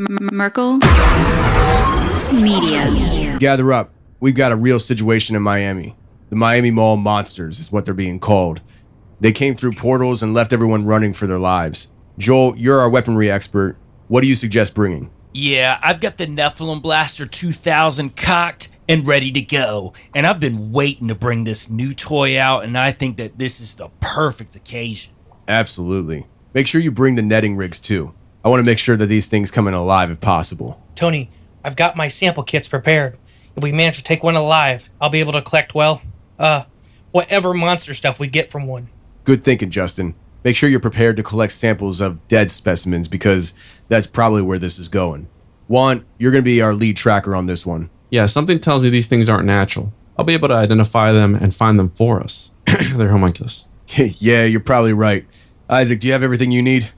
Merkel Media. Gather up. We've got a real situation in Miami. The Miami Mall Monsters is what they're being called. They came through portals and left everyone running for their lives. Joel, you're our weaponry expert. What do you suggest bringing? Yeah, I've got the Nephilim Blaster 2000 cocked and ready to go. And I've been waiting to bring this new toy out, and I think that this is the perfect occasion. Absolutely. Make sure you bring the netting rigs too. I want to make sure that these things come in alive if possible. Tony, I've got my sample kits prepared. If we manage to take one alive, I'll be able to collect, whatever monster stuff we get from one. Good thinking, Justin. Make sure you're prepared to collect samples of dead specimens because that's probably where this is going. Juan, you're going to be our lead tracker on this one. Yeah, something tells me these things aren't natural. I'll be able to identify them and find them for us. They're homunculus. Yeah, you're probably right. Isaac, do you have everything you need?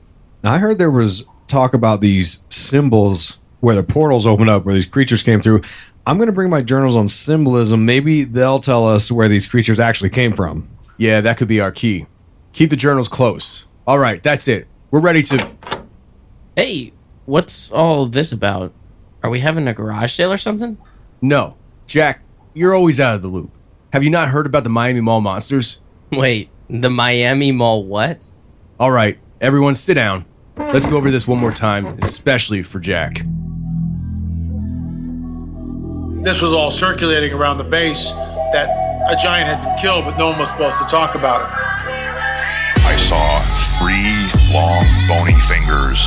Now, I heard there was talk about these symbols where the portals open up, where these creatures came through. I'm going to bring my journals on symbolism. Maybe they'll tell us where these creatures actually came from. Yeah, that could be our key. Keep the journals close. All right, that's it. We're ready to... Hey, what's all this about? Are we having a garage sale or something? No. Jack, you're always out of the loop. Have you not heard about the Miami Mall Monsters? Wait, the Miami Mall what? All right, everyone sit down. Let's go over this one more time, especially for Jack. This was all circulating around the base that a giant had been killed, but no one was supposed to talk about it. I saw 3 long, bony fingers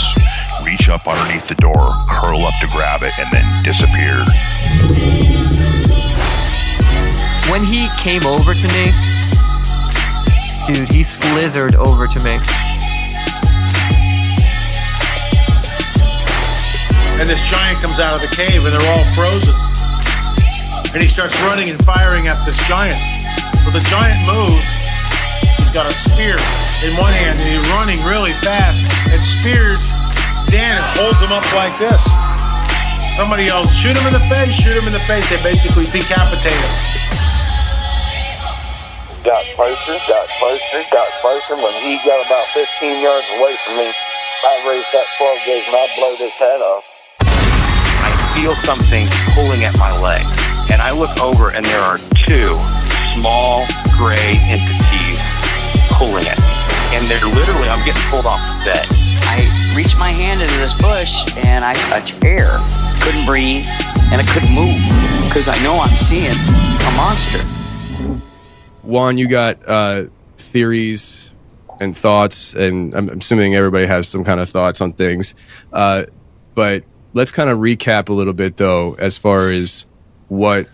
reach up underneath the door, curl up to grab it, and then disappear. When he came over to me, dude, he slithered over to me. And this giant comes out of the cave, and they're all frozen. And he starts running and firing at this giant. Well, the giant moves. He's got a spear in one hand, and he's running really fast and spears Dan and holds him up like this. Somebody yells, shoot him in the face, shoot him in the face. They basically decapitate him. Got closer. When he got about 15 yards away from me, I raised that 12 gauge and I blowed his head off. I feel something pulling at my leg, and I look over and there are 2 small gray entities pulling at me. And they're literally, I'm getting pulled off the bed. I reached my hand into this bush and I touched air. Couldn't breathe and I couldn't move because I know I'm seeing a monster. Juan, you got theories and thoughts, and I'm assuming everybody has some kind of thoughts on things. But let's kind of recap a little bit, though, as far as what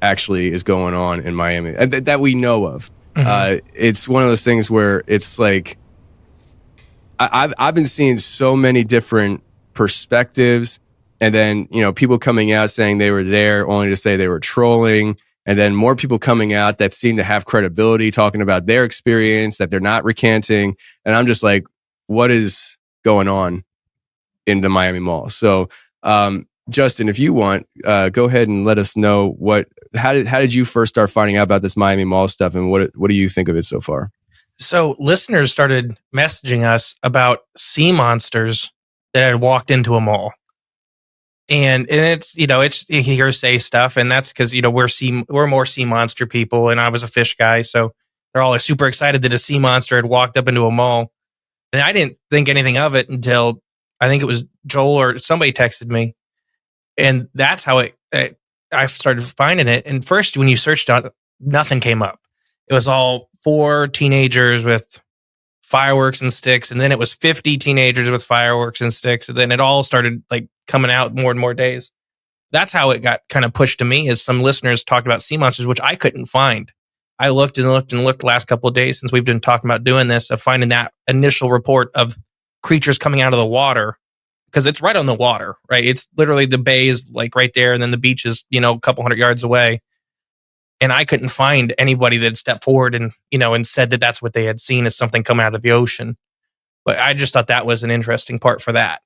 actually is going on in Miami that we know of. Mm-hmm. It's one of those things where it's like I've been seeing so many different perspectives, and then people coming out saying they were there only to say they were trolling, and then more people coming out that seem to have credibility talking about their experience that they're not recanting, and I'm just like, what is going on in the Miami Mall? So, Justin, if you want, go ahead and let us know how did you first start finding out about this Miami Mall stuff, and what do you think of it so far? So listeners started messaging us about sea monsters that had walked into a mall. And it's, it's hearsay stuff. And that's because, we're more sea monster people. And I was a fish guy. So they're all super excited that a sea monster had walked up into a mall. And I didn't think anything of it until I think it was Joel or somebody texted me. And that's how I started finding it. And first, when you searched on it, nothing came up. It was all 4 teenagers with fireworks and sticks. And then it was 50 teenagers with fireworks and sticks. And then it all started coming out more and more days. That's how it got kind of pushed to me, is some listeners talked about sea monsters, which I couldn't find. I looked and looked and looked the last couple of days since we've been talking about doing this, of finding that initial report of creatures coming out of the water, because it's right on the water, right? It's literally, the bay is right there, and then the beach is, a couple 100 yards away. And I couldn't find anybody that had stepped forward and, and said that that's what they had seen, as something coming out of the ocean. But I just thought that was an interesting part for that.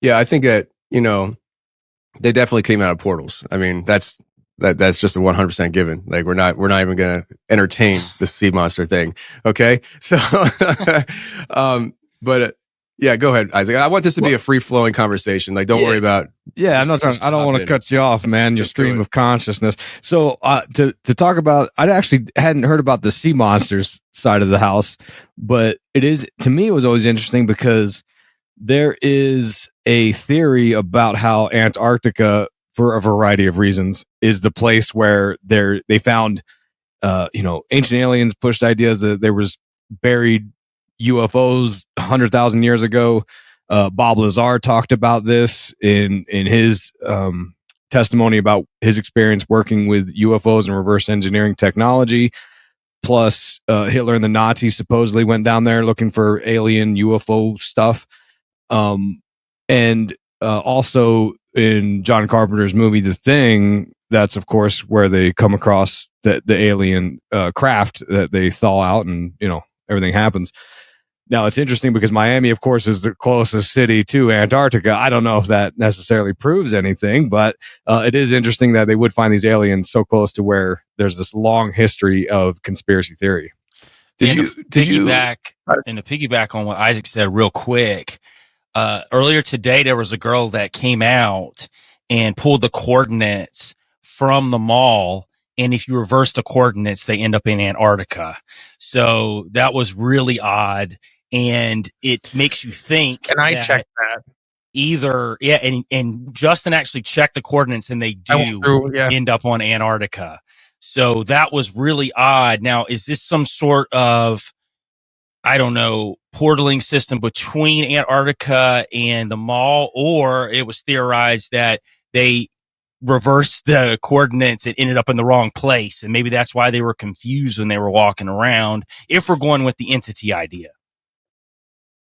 Yeah, I think that, they definitely came out of portals. I mean, that's just a 100% given. We're not even going to entertain the sea monster thing. Okay. So, but Yeah, go ahead, Isaac. I want this to be a free flowing conversation. Like, don't worry about. Yeah, I'm not trying. I don't want to cut you off, man. Your stream of consciousness. So, to talk about, I actually hadn't heard about the sea monsters side of the house, but it is, to me, it was always interesting because there is a theory about how Antarctica, for a variety of reasons, is the place where they found, ancient aliens pushed ideas that there was buried UFOs 100,000 years ago. Bob Lazar talked about this in his testimony about his experience working with UFOs and reverse engineering technology. Plus, Hitler and the Nazis supposedly went down there looking for alien UFO stuff. And also in John Carpenter's movie The Thing, that's of course where they come across the alien craft that they thaw out, and everything happens. Now, it's interesting because Miami, of course, is the closest city to Antarctica. I don't know if that necessarily proves anything, but it is interesting that they would find these aliens so close to where there's this long history of conspiracy theory. To piggyback on what Isaac said real quick, earlier today, there was a girl that came out and pulled the coordinates from the mall. And if you reverse the coordinates, they end up in Antarctica. So that was really odd. And it makes you think. And I checked that. And Justin actually checked the coordinates, and they do end up on Antarctica. So that was really odd. Now, is this some sort of, I don't know, portaling system between Antarctica and the mall? Or it was theorized that they reversed the coordinates and ended up in the wrong place. And maybe that's why they were confused when they were walking around, if we're going with the entity idea.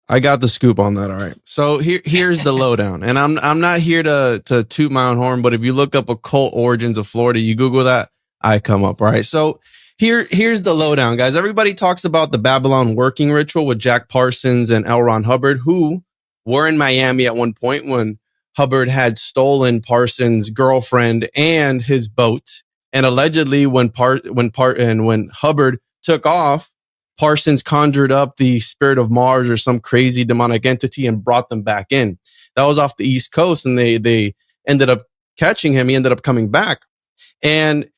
I got the scoop on that. All right. So here's the lowdown. And I'm not here to toot my own horn, but if you look up occult origins of Florida, you Google that, I come up. All right. So here's the lowdown, guys. Everybody talks about the Babylon working ritual with Jack Parsons and L. Ron Hubbard, who were in Miami at one point when Hubbard had stolen Parsons' girlfriend and his boat. And allegedly when Hubbard took off, Parsons conjured up the spirit of Mars or some crazy demonic entity and brought them back in. That was off the East Coast, and they ended up catching him. He ended up coming back. And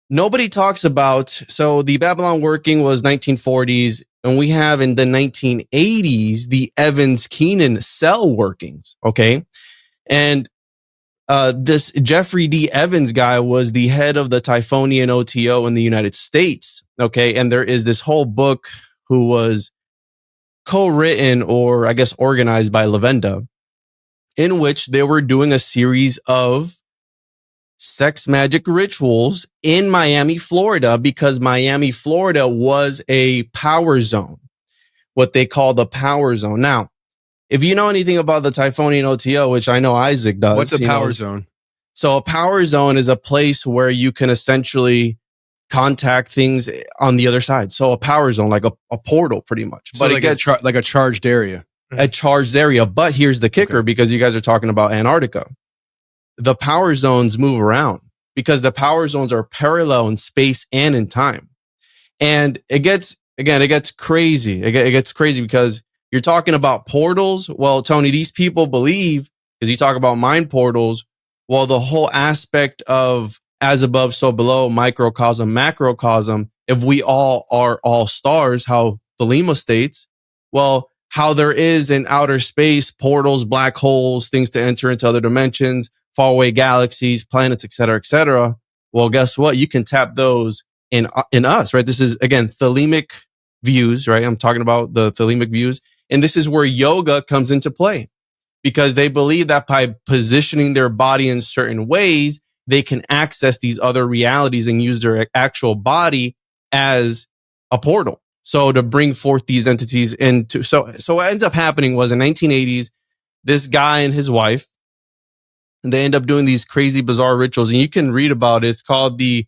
nobody talks about, so the Babylon working was 1940s, and we have in the 1980s, the Evans-Keenan cell workings, okay? And this Jeffrey D. Evans guy was the head of the Typhonian OTO in the United States. Okay. And there is this whole book who was co-written, or I guess organized, by Lavenda, in which they were doing a series of sex magic rituals in Miami, Florida, because Miami, Florida was a power zone, what they call the power zone. Now, if you know anything about the Typhonian OTO, which I know Isaac does. What's a power zone? So a power zone is a place where you can essentially contact things on the other side. So a power zone, like a portal, pretty much. So but like it gets like a charged area. A charged area. But here's the kicker, because you guys are talking about Antarctica. The power zones move around because the power zones are parallel in space and in time. And it gets crazy. It gets crazy because you're talking about portals. Well, Tony, these people believe, because you talk about mind portals, well, the whole aspect of as above, so below, microcosm, macrocosm, if we all are all stars, how Thelema states, well, how there is in outer space, portals, black holes, things to enter into other dimensions, faraway galaxies, planets, et cetera, well, guess what? You can tap those in us, right? This is, again, Thelemic views, right? I'm talking about the Thelemic views. And this is where yoga comes into play, because they believe that by positioning their body in certain ways, they can access these other realities and use their actual body as a portal. So to bring forth these entities into, so what ends up happening was in 1980s, this guy and his wife, and they end up doing these crazy, bizarre rituals. And you can read about it. It's called the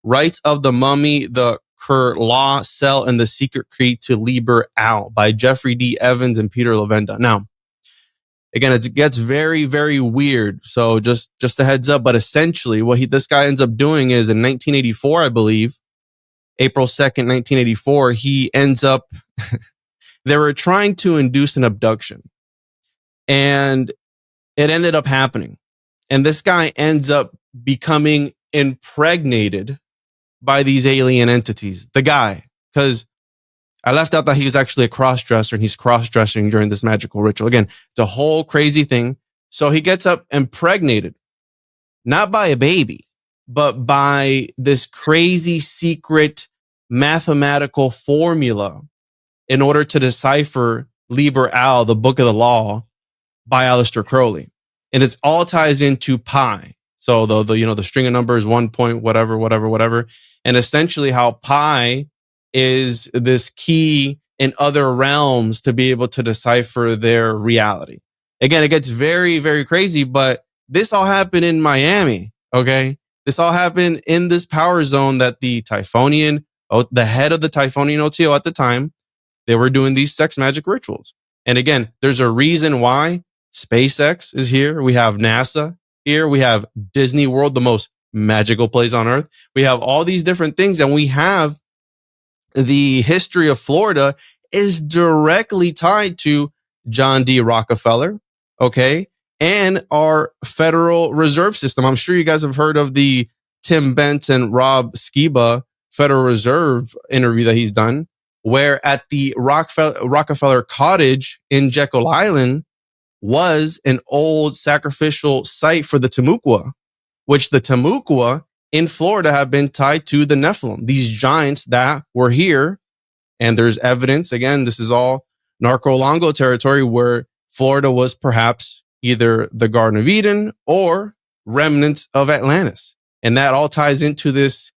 Rites of the Mummy, the Law Cell, and the Secret Creed to Liber Al by Jeffrey D. Evans and Peter Lavenda. Now, again, it gets very, very weird. So just a heads up. But essentially, what this guy ends up doing is in 1984, I believe, April 2nd, 1984, he ends up, they were trying to induce an abduction. And it ended up happening. And this guy ends up becoming impregnated by these alien entities. The guy, because I left out that he was actually a cross-dresser and he's cross-dressing during this magical ritual. Again, it's a whole crazy thing. So he gets up impregnated, not by a baby, but by this crazy secret mathematical formula in order to decipher Liber Al, the book of the law, by Aleister Crowley. And it's all ties into pi. So the string of numbers, 1 point, whatever. And essentially how pi is this key in other realms to be able to decipher their reality. Again, it gets very, very crazy, but this all happened in Miami. Okay. This all happened in this power zone that the head of the Typhonian OTO at the time, they were doing these sex magic rituals. And again, there's a reason why SpaceX is here. We have NASA here. We have Disney World, the most magical place on earth. We have all these different things, and we have the history of Florida is directly tied to John D. Rockefeller, okay, and our Federal Reserve System. I'm sure you guys have heard of the Tim Bent and Rob Skiba Federal Reserve interview that he's done, where at the Rockefeller Cottage in Jekyll Island was an old sacrificial site for the Timucua, which the Timucua in Florida have been tied to the Nephilim, these giants that were here. And there's evidence, again, this is all Narco-Longo territory, where Florida was perhaps either the Garden of Eden or remnants of Atlantis. And that all ties into this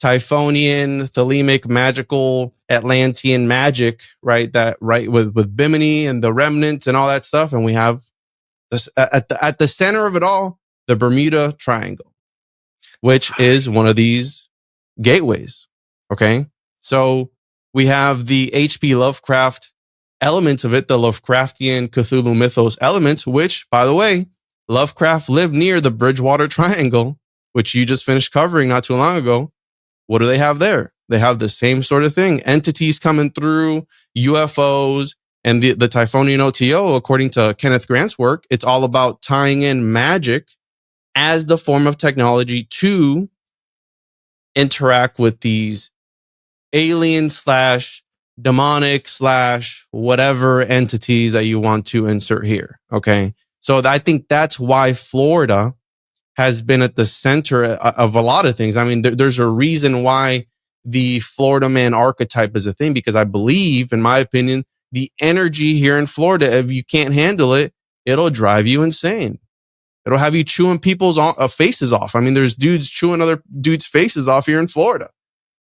Typhonian, Thelemic, magical Atlantean magic, right? That with Bimini and the remnants and all that stuff. And we have this at the center of it all, the Bermuda Triangle, which is one of these gateways. Okay. So we have the H.P. Lovecraft elements of it, the Lovecraftian Cthulhu mythos elements, which, by the way, Lovecraft lived near the Bridgewater Triangle, which you just finished covering not too long ago. What do they have there? They have the same sort of thing. Entities coming through, UFOs, and the Typhonian OTO, according to Kenneth Grant's work, it's all about tying in magic as the form of technology to interact with these alien / demonic / whatever entities that you want to insert here. Okay. So I think that's why Florida has been at the center of a lot of things. I mean, there's a reason why the Florida man archetype is a thing, because I believe, in my opinion, the energy here in Florida, if you can't handle it, it'll drive you insane. It'll have you chewing people's faces off. I mean, there's dudes chewing other dudes' faces off here in Florida.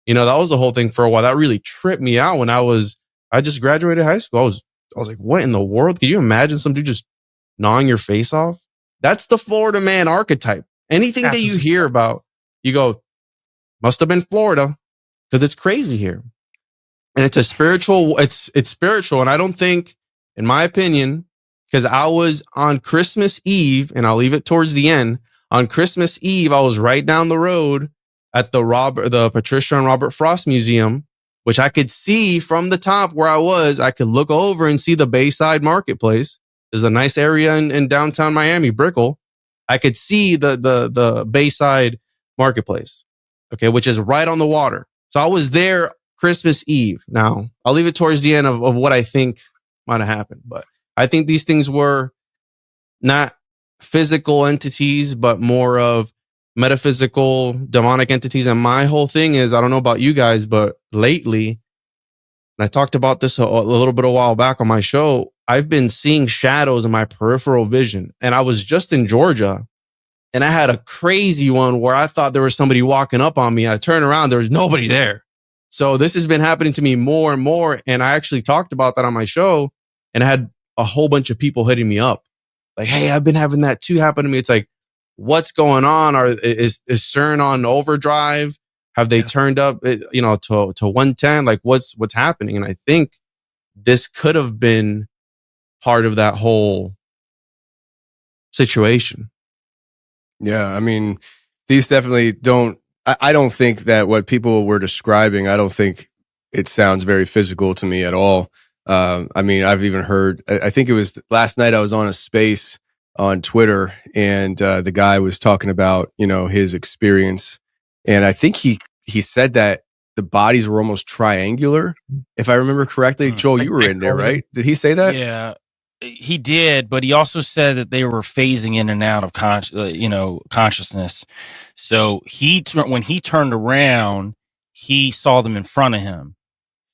You know, that was the whole thing for a while. That really tripped me out when I just graduated high school. I was like, what in the world? Can you imagine some dude just gnawing your face off? That's the Florida man archetype. Anything that you hear about, you go, must have been Florida, because it's crazy here. And it's it's spiritual. And I don't think, in my opinion, because I was on Christmas Eve, and I'll leave it towards the end. On Christmas Eve, I was right down the road at the Patricia and Robert Frost Museum, which I could see from the top where I was. I could look over and see the Bayside Marketplace. There's a nice area in downtown Miami, Brickell. I could see the Bayside Marketplace, okay, which is right on the water. So I was there Christmas Eve. Now, I'll leave it towards the end of what I think might have happened. But I think these things were not physical entities, but more of metaphysical, demonic entities. And my whole thing is, I don't know about you guys, but lately, and I talked about this a little bit a while back on my show, I've been seeing shadows in my peripheral vision. And I was just in Georgia, and I had a crazy one where I thought there was somebody walking up on me. I turned around, there was nobody there. So this has been happening to me more and more. And I actually talked about that on my show, and I had a whole bunch of people hitting me up. Like, hey, I've been having that too happen to me. It's like, what's going on? Is CERN on overdrive? Have they turned up, to 110? Like, what's happening? And I think this could have been part of that whole situation. Yeah, I mean, these definitely don't. I don't think that what people were describing, I don't think it sounds very physical to me at all. I mean, I've even heard, I think it was last night I was on a space on Twitter, and the guy was talking about, his experience. And I think he said that the bodies were almost triangular, if I remember correctly. Joel, you were in there, right? Did he say that? Yeah, he did, but he also said that they were phasing in and out of consciousness. So when he turned around, he saw them in front of him,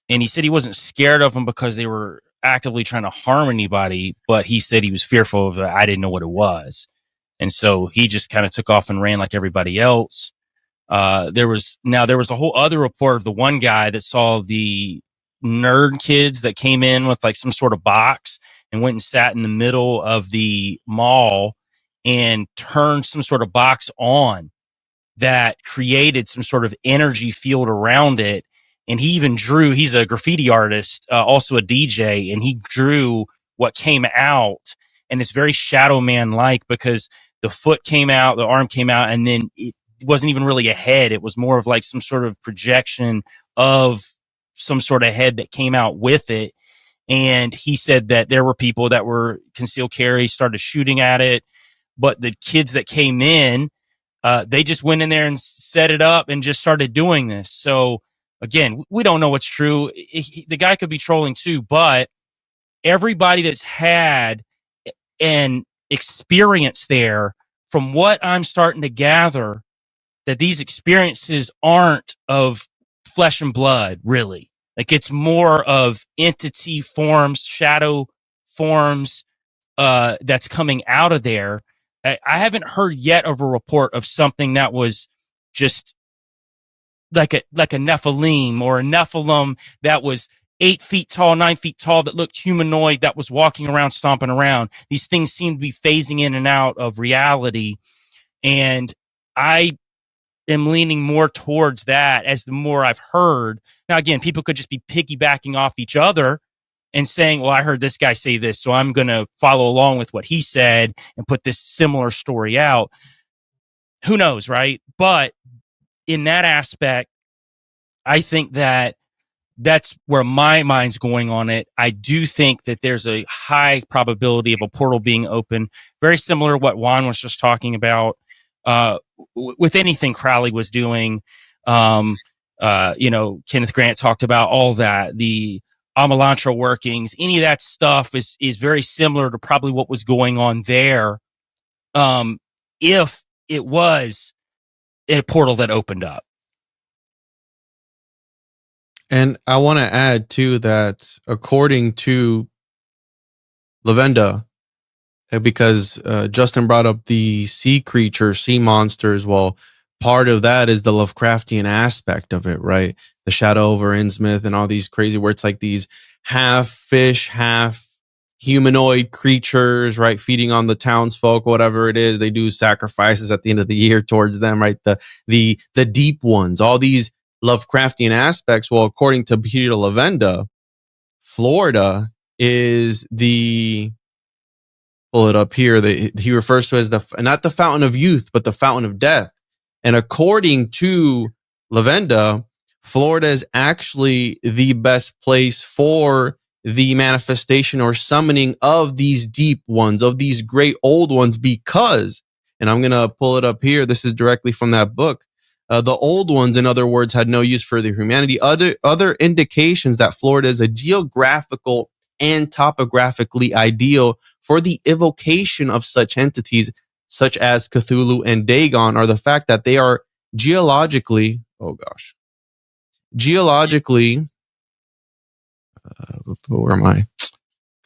and he said he wasn't scared of them because they were actively trying to harm anybody, but he said he was fearful of it. I didn't know what it was, and so he just kind of took off and ran like everybody else. There was a whole other report of the one guy that saw the nerd kids that came in with like some sort of box and went and sat in the middle of the mall and turned some sort of box on that created some sort of energy field around it. And he even he's a graffiti artist, also a DJ, and he drew what came out. And it's very Shadow Man-like because the foot came out, the arm came out, and then it wasn't even really a head. It was more of like some sort of projection of some sort of head that came out with it. And he said that there were people that were concealed carry, started shooting at it. But the kids that came in, they just went in there and set it up and just started doing this. So again, we don't know what's true. The guy could be trolling too, but everybody that's had an experience there, from what I'm starting to gather, that these experiences aren't of flesh and blood, really. Like it's more of entity forms, shadow forms, that's coming out of there. I haven't heard yet of a report of something that was just like a Nephilim or a Nephilim that was 8 feet tall, 9 feet tall, that looked humanoid, that was walking around, stomping around. These things seem to be phasing in and out of reality. And I am leaning more towards that as the more I've heard. Now, again, people could just be piggybacking off each other and saying, well, I heard this guy say this, so I'm going to follow along with what he said and put this similar story out. Who knows, right? But in that aspect, I think that that's where my mind's going on it. I do think that there's a high probability of a portal being open, very similar to what Juan was just talking about. With anything Crowley was doing, Kenneth Grant talked about all that, the Amalantra workings, any of that stuff is very similar to probably what was going on there. If it was a portal that opened up. And I want to add too that according to Lavenda, because Justin brought up the sea creatures, sea monsters. Well, part of that is the Lovecraftian aspect of it, right? The Shadow over Innsmouth and all these crazy, where it's like these half fish, half humanoid creatures, right? Feeding on the townsfolk, whatever it is. They do sacrifices at the end of the year towards them, right? The deep ones, all these Lovecraftian aspects. Well, according to Peter Lavenda, Florida is pull it up here. He refers to as not the fountain of youth, but the fountain of death. And according to Lavenda, Florida is actually the best place for the manifestation or summoning of these deep ones, of these great old ones, because, and I'm going to pull it up here. This is directly from that book. The old ones, in other words, had no use for their humanity. Other indications that Florida is a geographical and topographically ideal for the evocation of such entities, such as Cthulhu and Dagon, are the fact that they are geologically, where am I?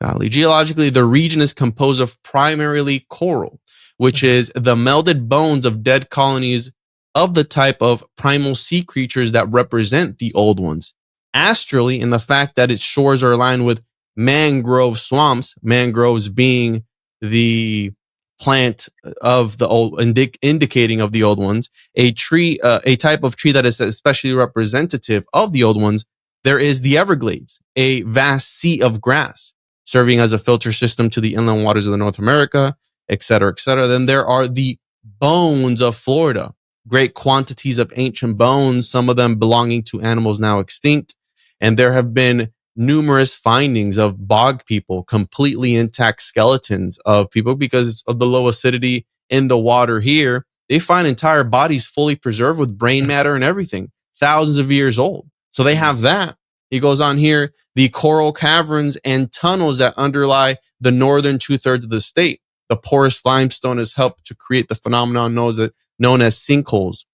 Golly, geologically, the region is composed of primarily coral, which is the melded bones of dead colonies of the type of primal sea creatures that represent the old ones. Astrally, in the fact that its shores are lined with mangrove swamps, mangroves being the plant of the old, indicating of the old ones, a tree, a type of tree that is especially representative of the old ones. There is the Everglades, a vast sea of grass, serving as a filter system to the inland waters of North America, et cetera, et cetera. Then there are the bones of Florida, great quantities of ancient bones, some of them belonging to animals now extinct. And there have been numerous findings of bog people, completely intact skeletons of people because of the low acidity in the water here. They find entire bodies fully preserved with brain matter and everything, thousands of years old. So they have that. He goes on here, the coral caverns and tunnels that underlie the northern 2/3 of the state. The porous limestone has helped to create the phenomenon known as sinkholes.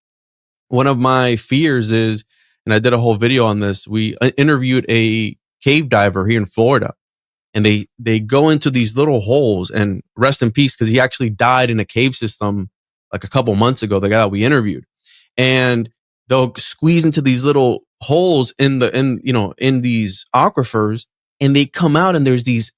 One of my fears is, and I did a whole video on this, we interviewed a cave diver here in Florida, and they go into these little holes, and rest in peace, because he actually died in a cave system like a couple months ago, the guy that we interviewed. And they'll squeeze into these little holes in these aquifers, and they come out and there's these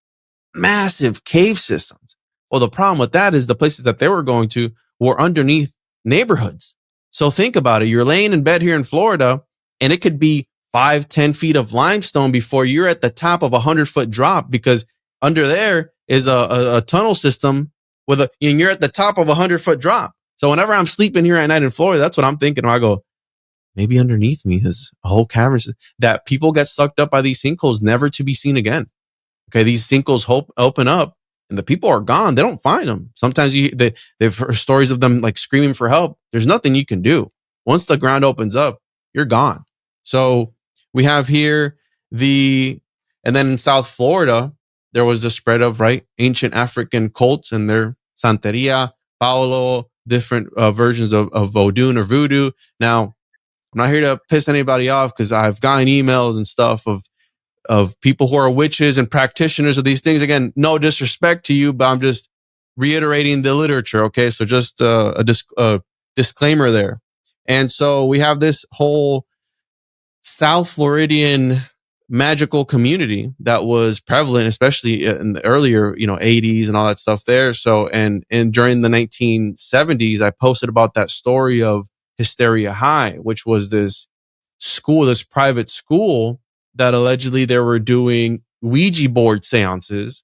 massive cave systems. Well, the problem with that is the places that they were going to were underneath neighborhoods. So think about it. You're laying in bed here in Florida, and it could be 5-10 feet of limestone before you're at the top of 100-foot drop, because under there is a tunnel system and you're at the top of 100-foot drop. So whenever I'm sleeping here at night in Florida, that's what I'm thinking. I go, maybe underneath me is a whole cavern that people get sucked up by these sinkholes, never to be seen again. Okay, these sinkholes open up, and the people are gone. They don't find them. Sometimes they've heard stories of them like screaming for help. There's nothing you can do. Once the ground opens up, you're gone. So we have here and then in South Florida, there was the spread of ancient African cults and their Santeria, Paolo, different versions of Vodun or voodoo. Now, I'm not here to piss anybody off, because I've gotten emails and stuff of people who are witches and practitioners of these things. Again, no disrespect to you, but I'm just reiterating the literature. Okay. So just a disclaimer there. And so we have this whole South Floridian magical community that was prevalent, especially in the earlier, 80s and all that stuff there. So, and during the 1970s, I posted about that story of Hysteria High, which was this private school that allegedly they were doing Ouija board seances,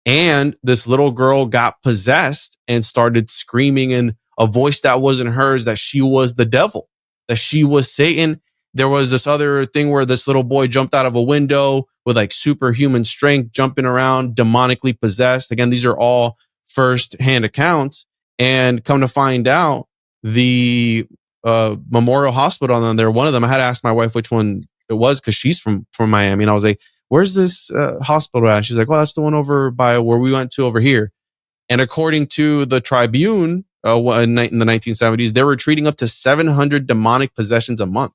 and this little girl got possessed and started screaming in a voice that wasn't hers, that she was the devil, that she was Satan. There was this other thing where this little boy jumped out of a window with superhuman strength, jumping around, demonically possessed. Again, these are all first-hand accounts. And come to find out, the Memorial Hospital on there, one of them, I had to ask my wife which one it was, because she's from Miami. And I was like, where's this hospital at? She's like, well, that's the one over by where we went to over here. And according to the Tribune in the 1970s, they were treating up to 700 demonic possessions a month.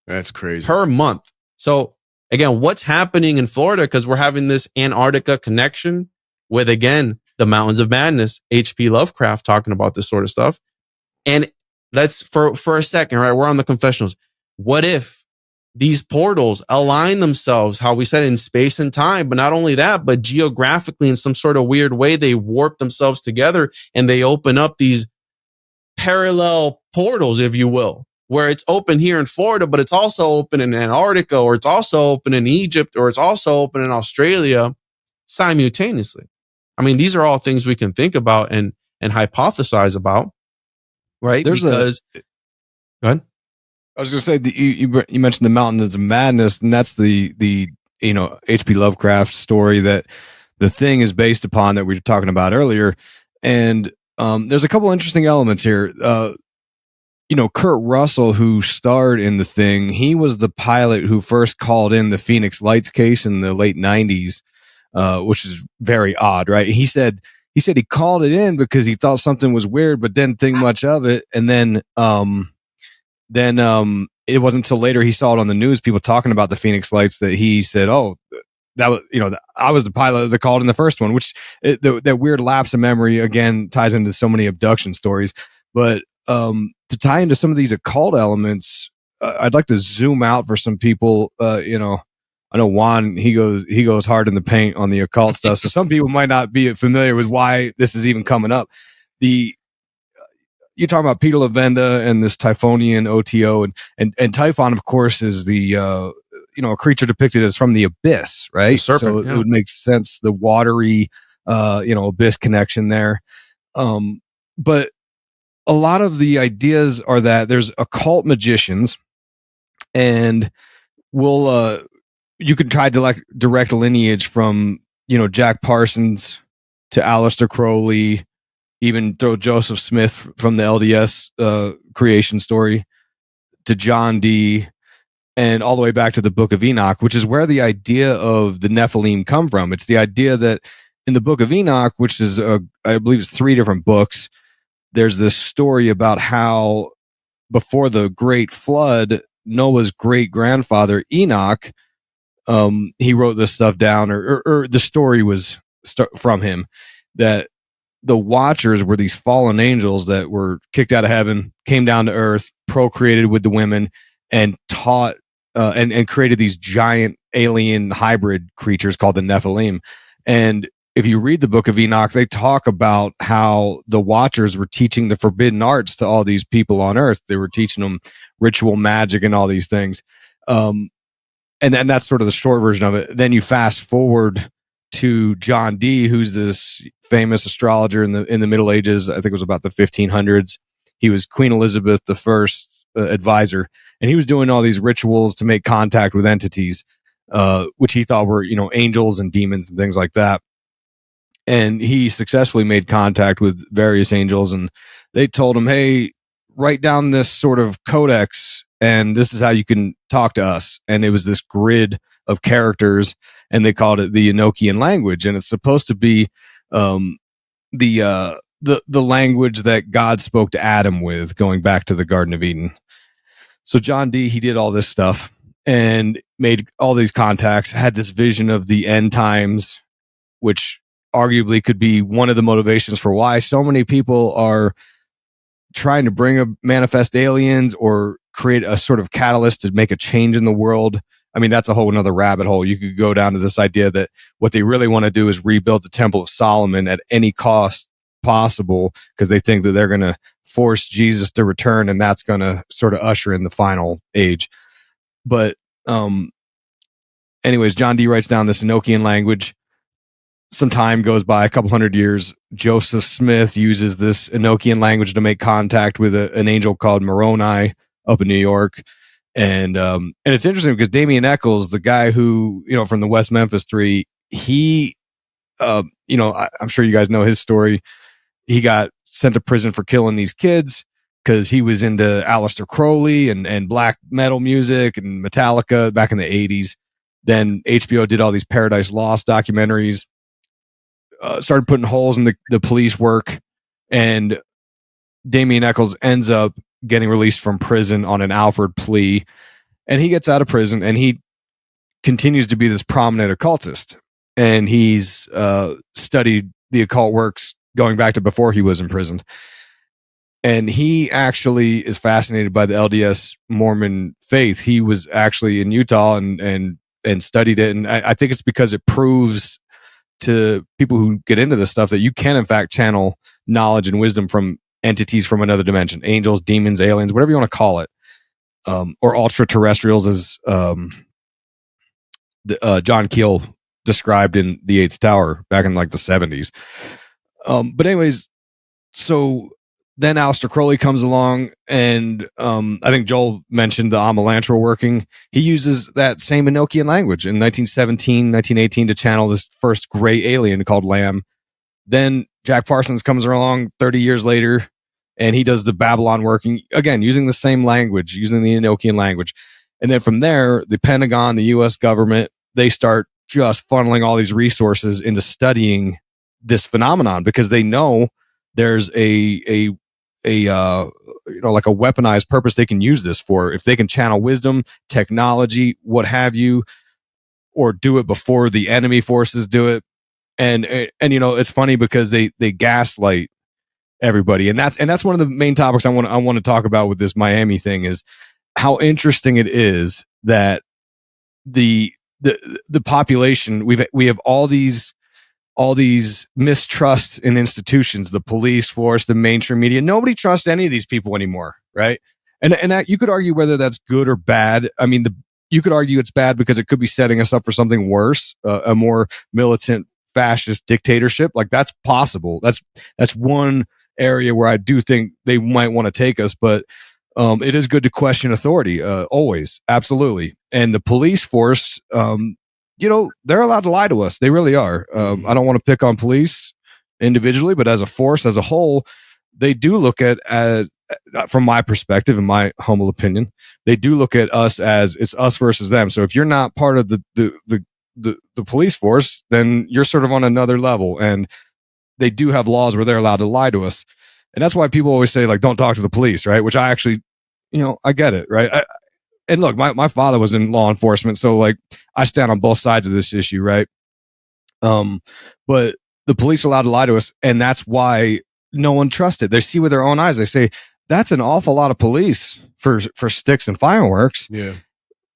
That's crazy. Per month. So again, what's happening in Florida? Because we're having this Antarctica connection with, again, the Mountains of Madness, H.P. Lovecraft talking about this sort of stuff. And let's, for a second, right? We're on the confessionals. What if these portals align themselves, how we said, in space and time, but not only that, but geographically in some sort of weird way, they warp themselves together and they open up these parallel portals, if you will, where it's open here in Florida, but it's also open in Antarctica, or it's also open in Egypt, or it's also open in Australia simultaneously. I mean, these are all things we can think about and hypothesize about, right? Go ahead. I was going to say that you mentioned the Mountains of Madness, and that's the H.P. Lovecraft story that the Thing is based upon that we were talking about earlier. And there's a couple interesting elements here. Kurt Russell, who starred in The Thing, he was the pilot who first called in the Phoenix Lights case in the late 90s, which is very odd, right? He said he called it in because he thought something was weird, but didn't think much of it. And then it wasn't until later he saw it on the news, people talking about the Phoenix Lights, that he said, "Oh, that was, I was the pilot that called in the first one," which that weird lapse of memory again ties into so many abduction stories. But to tie into some of these occult elements, I'd like to zoom out for some people. I know Juan, he goes hard in the paint on the occult stuff. So some people might not be familiar with why this is even coming up. You're talking about Peter Lavenda and this Typhonian OTO, and Typhon, of course, is the a creature depicted as from the abyss, right? The serpent, so it would make sense, the watery abyss connection there. But a lot of the ideas are that there's occult magicians, and we'll you can try to like direct lineage from, Jack Parsons to Aleister Crowley, even throw Joseph Smith from the LDS creation story to John Dee, and all the way back to the Book of Enoch, which is where the idea of the Nephilim come from. It's the idea that in the Book of Enoch, which is, I believe it's 3 different books, there's this story about how before the great flood, Noah's great grandfather, Enoch, he wrote this stuff down, or the story was from him, that the Watchers were these fallen angels that were kicked out of heaven, came down to earth, procreated with the women, and taught and created these giant alien hybrid creatures called the Nephilim. And if you read the Book of Enoch, they talk about how the Watchers were teaching the forbidden arts to all these people on earth. They were teaching them ritual magic and all these things. And that's sort of the short version of it. Then you fast forward to John Dee, who's this famous astrologer in the Middle Ages. I think it was about the 1500s. He was Queen Elizabeth I's advisor, and he was doing all these rituals to make contact with entities, which he thought were, angels and demons and things like that. And he successfully made contact with various angels, and they told him, hey, write down this sort of codex, and this is how you can talk to us. And it was this grid of characters, and they called it the Enochian language. And it's supposed to be the language that God spoke to Adam with, going back to the Garden of Eden. So John Dee, he did all this stuff and made all these contacts, had this vision of the end times, which arguably could be one of the motivations for why so many people are trying to manifest aliens or create a sort of catalyst to make a change in the world. I mean, that's a whole another rabbit hole. You could go down to this idea that what they really want to do is rebuild the Temple of Solomon at any cost possible, because they think that they're going to force Jesus to return, and that's going to sort of usher in the final age. But anyways, John Dee writes down this Enochian language. Some time goes by, a couple hundred years. Joseph Smith uses this Enochian language to make contact with an angel called Moroni up in New York. And it's interesting because Damien Eccles, the guy who, from the West Memphis 3, he, I'm sure you guys know his story. He got sent to prison for killing these kids because he was into Aleister Crowley and black metal music and Metallica back in the 80s. Then HBO did all these Paradise Lost documentaries, started putting holes in the police work, and Damien Eccles ends up getting released from prison on an Alford plea, and he gets out of prison and he continues to be this prominent occultist, and he's studied the occult works going back to before he was imprisoned. And he actually is fascinated by the LDS Mormon faith. He was actually in Utah and studied it, and I think it's because it proves to people who get into this stuff that you can in fact channel knowledge and wisdom from entities from another dimension, angels, demons, aliens, whatever you want to call it, or ultra terrestrials, as John Keel described in The Eighth Tower back in like the 70s. But anyways, so then Aleister Crowley comes along, and I think Joel mentioned the Amalantra working. He uses that same Enochian language in 1917, 1918 to channel this first gray alien called Lamb. Then Jack Parsons comes along 30 years later, and he does the Babylon working, again, using the same language, using the Enochian language. And then from there, the Pentagon, the U.S. government, they start just funneling all these resources into studying this phenomenon, because they know there's a like a weaponized purpose they can use this for. If they can channel wisdom, technology, what have you, or do it before the enemy forces do it. And it's funny because they gaslight everybody. And that's one of the main topics I want to talk about with this Miami thing, is how interesting it is that the population, we have all these mistrust in institutions, the police force, the mainstream media. Nobody trusts any of these people anymore, right? And that, you could argue whether that's good or bad. I mean, you could argue it's bad because it could be setting us up for something worse, a more militant fascist dictatorship. Like, that's possible. That's one area where I do think they might want to take us. But it is good to question authority, always, absolutely. And the police force, they're allowed to lie to us. They really are. I don't want to pick on police individually, but as a force, as a whole, they do look at from my perspective, in my humble opinion, they do look at us as it's us versus them. So if you're not part of the police force, then you're sort of on another level. And they do have laws where they're allowed to lie to us. And that's why people always say, like, don't talk to the police, right? Which I actually, I get it, right? And look, my father was in law enforcement, so like I stand on both sides of this issue, right? But the police are allowed to lie to us, and that's why no one trusts it. They see with their own eyes. They say, that's an awful lot of police for sticks and fireworks. Yeah.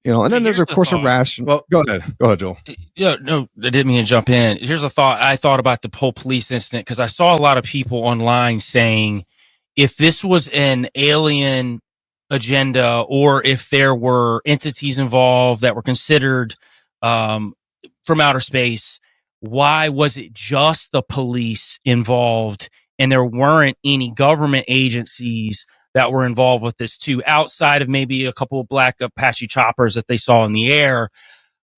And then there's, of course, a ration. Well, go ahead, Joel. Yeah, no, I didn't mean to jump in. Here's a thought. I thought about the whole police incident because I saw a lot of people online saying if this was an alien agenda or if there were entities involved that were considered from outer space, why was it just the police involved and there weren't any government agencies that were involved with this too, outside of maybe a couple of black Apache choppers that they saw in the air?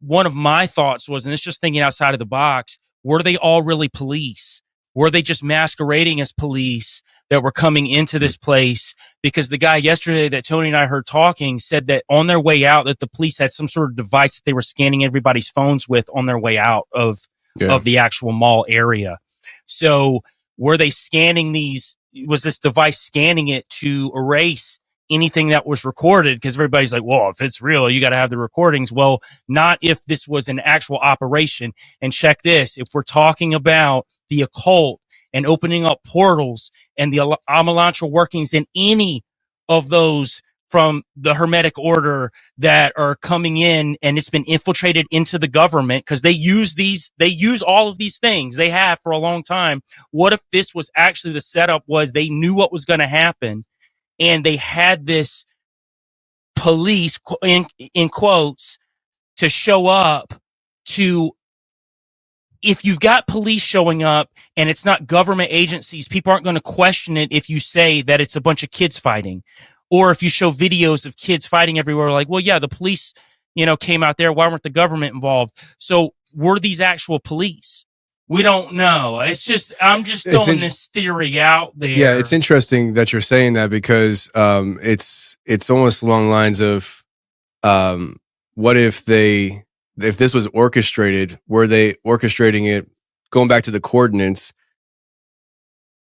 One of my thoughts was, and it's just thinking outside of the box, were they all really police? Were they just masquerading as police that were coming into this place? Because the guy yesterday that Tony and I heard talking said that on their way out, that the police had some sort of device that they were scanning everybody's phones with on their way out of the actual mall area. So were they scanning these? Was this device scanning it to erase anything that was recorded? Because everybody's like, well, if it's real, you got to have the recordings. Well, not if this was an actual operation. And check this. If we're talking about the occult and opening up portals and the Amalantral workings in any of those from the Hermetic Order that are coming in, and it's been infiltrated into the government because they use all of these things they have for a long time. What if this was actually the setup was they knew what was going to happen and they had this police in quotes to show up to, if you've got police showing up and it's not government agencies, people aren't going to question it if you say that it's a bunch of kids fighting. Or if you show videos of kids fighting everywhere, like, well, yeah, the police, came out there. Why weren't the government involved? So were these actual police? We don't know. It's just, I'm just throwing this theory out there. Yeah, it's interesting that you're saying that because it's almost along the lines of what if this was orchestrated? Were they orchestrating it? Going back to the coordinates,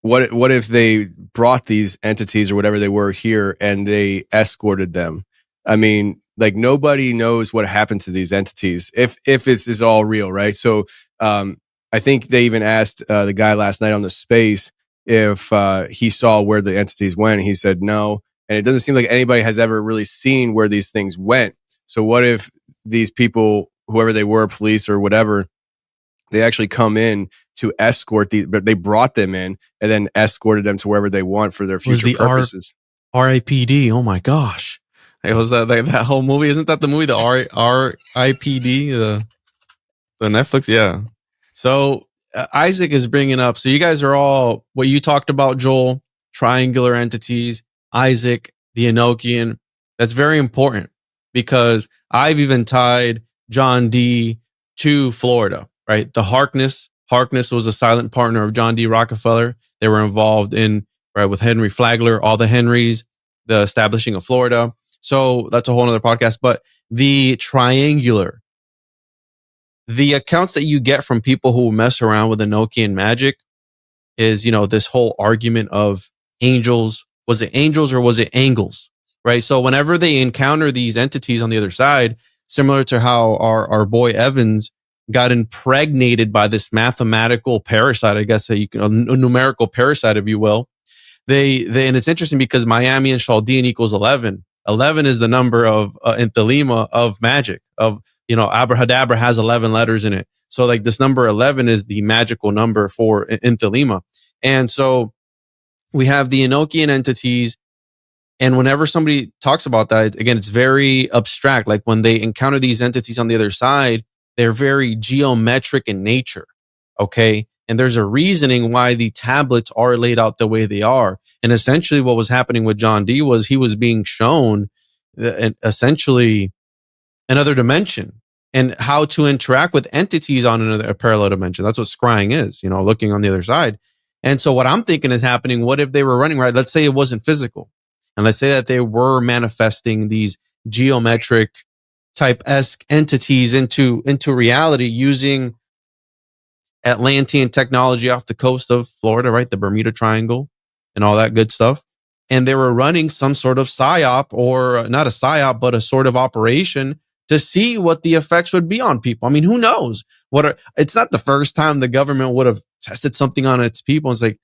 what if they brought these entities or whatever they were here and they escorted them? I mean, like, nobody knows what happened to these entities if this is all real, right? So I think they even asked the guy last night on the space if he saw where the entities went. He said no, and it doesn't seem like anybody has ever really seen where these things went. So what if these people, whoever they were, police or whatever, they actually come in to escort but they brought them in and then escorted them to wherever they want for their future purposes. R.I.P.D. Oh my gosh. It was that whole movie. Isn't that the movie, the R.I.P.D., the Netflix? Yeah. So Isaac is bringing up, so you guys are all, what you talked about, Joel, triangular entities, Isaac, the Enochian. That's very important because I've even tied John D. to Florida, right? The Harkness was a silent partner of John D. Rockefeller. They were involved in, right, with Henry Flagler, all the Henrys, the establishing of Florida. So that's a whole nother podcast. But the triangular, the accounts that you get from people who mess around with Enochian magic is, this whole argument of angels. Was it angels or was it angles? Right? So whenever they encounter these entities on the other side, similar to how our boy Evans got impregnated by this mathematical parasite, I guess a numerical parasite, if you will. They and it's interesting because Miami and Chaldean equals 11. 11 is the number of in Thelema of magic, of, Abrahadabra has 11 letters in it. So like this number 11 is the magical number for in Thelema. And so we have the Enochian entities. And whenever somebody talks about that, again, it's very abstract. Like when they encounter these entities on the other side, they're very geometric in nature. Okay. And there's a reasoning why the tablets are laid out the way they are. And essentially what was happening with John Dee was he was being shown essentially another dimension and how to interact with entities on a parallel dimension. That's what scrying is, looking on the other side. And so what I'm thinking is happening, what if they were running, right? Let's say it wasn't physical. And let's say that they were manifesting these geometric type-esque entities into reality using Atlantean technology off the coast of Florida, right? The Bermuda Triangle and all that good stuff. And they were running some sort of psyop, or not a psyop, but a sort of operation to see what the effects would be on people. I mean, who knows? It's not the first time the government would have tested something on its people. It's like,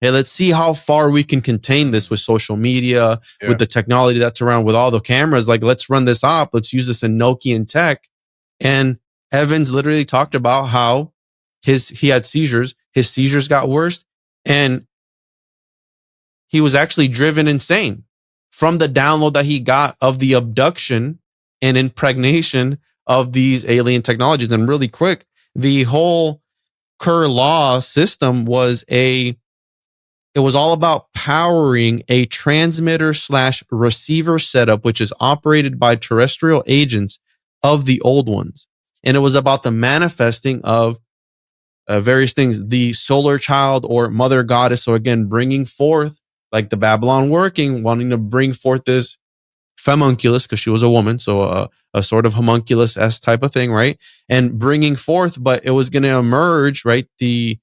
hey, let's see how far we can contain this with social media, with the technology that's around, with all the cameras. Like, let's run this op. Let's use this in Nokian tech. And Evans literally talked about how he had seizures. His seizures got worse, and he was actually driven insane from the download that he got of the abduction and impregnation of these alien technologies. And really quick, the whole Kerr law system was it was all about powering a transmitter/receiver setup, which is operated by terrestrial agents of the old ones. And it was about the manifesting of various things, the solar child or mother goddess. So again, bringing forth, like the Babylon working, wanting to bring forth this femunculus, because she was a woman. So a sort of homunculus-esque type of thing, right? And bringing forth, but it was going to emerge, right? The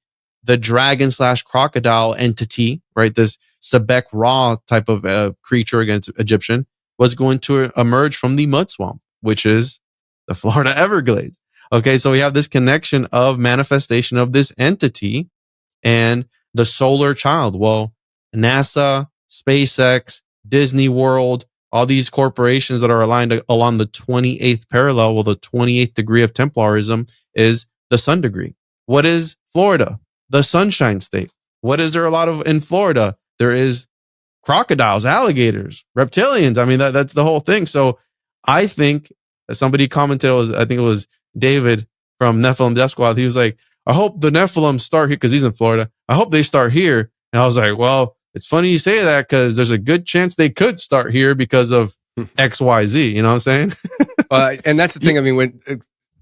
dragon/crocodile entity, right? This Sebek Ra type of creature against Egyptian was going to emerge from the mud swamp, which is the Florida Everglades. Okay, so we have this connection of manifestation of this entity and the solar child. Well, NASA, SpaceX, Disney World, all these corporations that are aligned along the 28th parallel, well, the 28th degree of Templarism is the sun degree. What is Florida? The sunshine state. What is there a lot of in Florida? There is crocodiles, alligators, reptilians. I mean, that's the whole thing. So I think somebody commented, I think it was David from Nephilim Death Squad. He was like, I hope the Nephilim start here, because he's in Florida. I hope they start here. And I was like, well, it's funny you say that, because there's a good chance they could start here because of XYZ. You know what I'm saying? And that's the thing. I mean,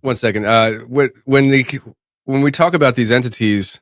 one second. When we talk about these entities,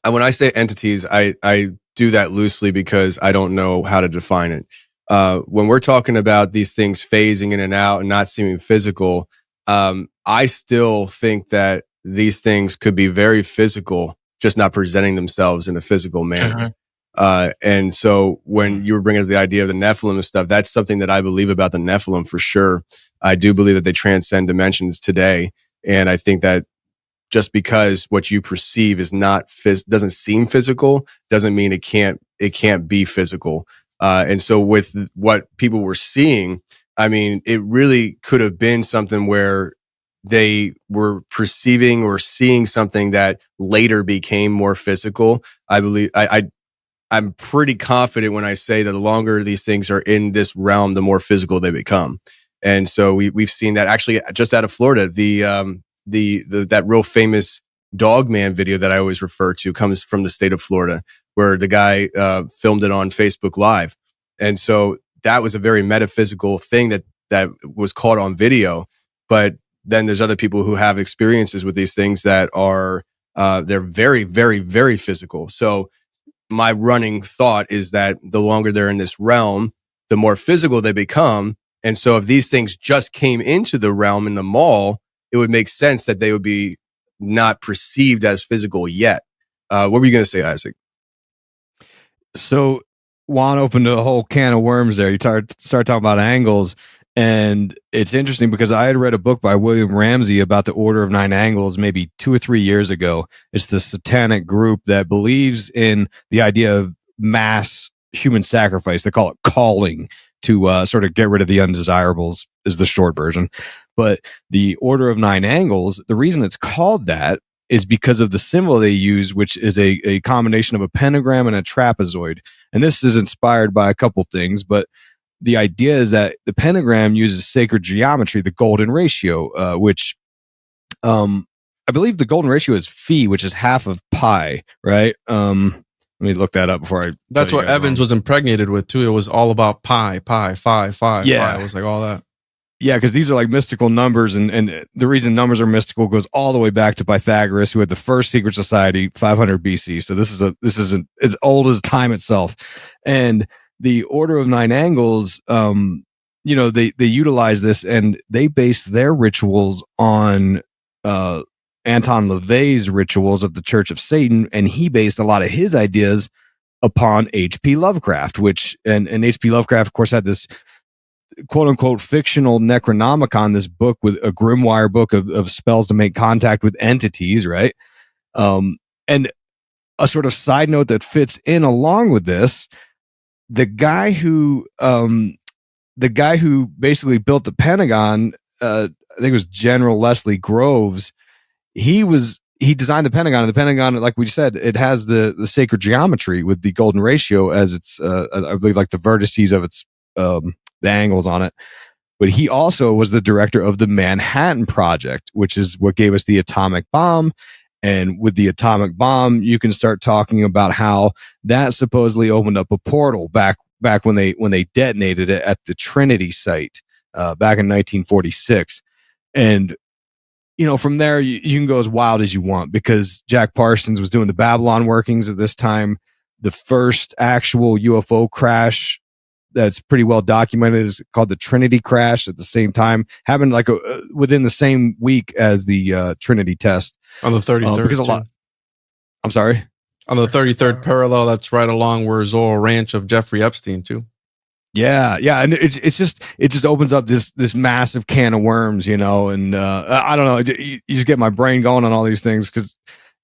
when I say entities, I do that loosely because I don't know how to define it. When we're talking about these things phasing in and out and not seeming physical, I still think that these things could be very physical, just not presenting themselves in a physical manner. And so when you were bringing up the idea of the Nephilim and stuff, that's something that I believe about the Nephilim for sure. I do believe that they transcend dimensions today. And I think that just because what you perceive is doesn't seem physical, doesn't mean it can't be physical. And so with what people were seeing, I mean, it really could have been something where they were perceiving or seeing something that later became more physical. I believe I'm pretty confident when I say that the longer these things are in this realm, the more physical they become. And so we've seen that actually just out of Florida. That real famous Dogman video that I always refer to comes from the state of Florida, where the guy filmed it on Facebook Live. And so that was a very metaphysical thing that was caught on video. But then there's other people who have experiences with these things that are they're very, very, very physical. So my running thought is that the longer they're in this realm, the more physical they become. And so if these things just came into the realm in the mall, it would make sense that they would be not perceived as physical yet. What were you going to say, Isaac? So Juan opened a whole can of worms there. You start talking about angles, and it's interesting because I had read a book by William Ramsey about the Order of Nine Angles maybe 2 or 3 years ago. It's the satanic group that believes in the idea of mass human sacrifice. They call it calling, to sort of get rid of the undesirables, is the short version. But the Order of Nine Angles, the reason it's called that is because of the symbol they use, which is a combination of a pentagram and a trapezoid. And this is inspired by a couple things, but the idea is that the pentagram uses sacred geometry, the golden ratio, which I believe the golden ratio is phi, which is half of pi, right? Let me look that up before I. That's what Evans was impregnated with too. It was all about pi, phi. Yeah, it was like all that. Yeah, because these are like mystical numbers, and the reason numbers are mystical goes all the way back to Pythagoras, who had the first secret society, 500 BC. So this is as old as time itself, and the order of nine angles. They utilize this, and they base their rituals on Anton LaVey's rituals of the Church of Satan, and he based a lot of his ideas upon H.P. Lovecraft, which and H.P. Lovecraft, of course, had this quote unquote fictional Necronomicon, this book with a grimoire book of spells to make contact with entities, right? And a sort of side note that fits in along with this, the guy who basically built the Pentagon, I think it was General Leslie Groves. He designed the Pentagon, and the Pentagon, like we said, it has the sacred geometry with the golden ratio as its, I believe, like the vertices of its, the angles on it. But he also was the director of the Manhattan Project, which is what gave us the atomic bomb. And with the atomic bomb, you can start talking about how that supposedly opened up a portal back when they detonated it at the Trinity site, back in 1946. And, from there, you can go as wild as you want, because Jack Parsons was doing the Babylon workings at this time. The first actual UFO crash that's pretty well documented is called the Trinity crash. At the same time, happened like within the same week as the Trinity test on the 33rd. Because a lot. I'm sorry. On the 33rd parallel, that's right along where Zorro Ranch of Jeffrey Epstein too. Yeah, and it just opens up this massive can of worms, and I don't know. You just get my brain going on all these things, because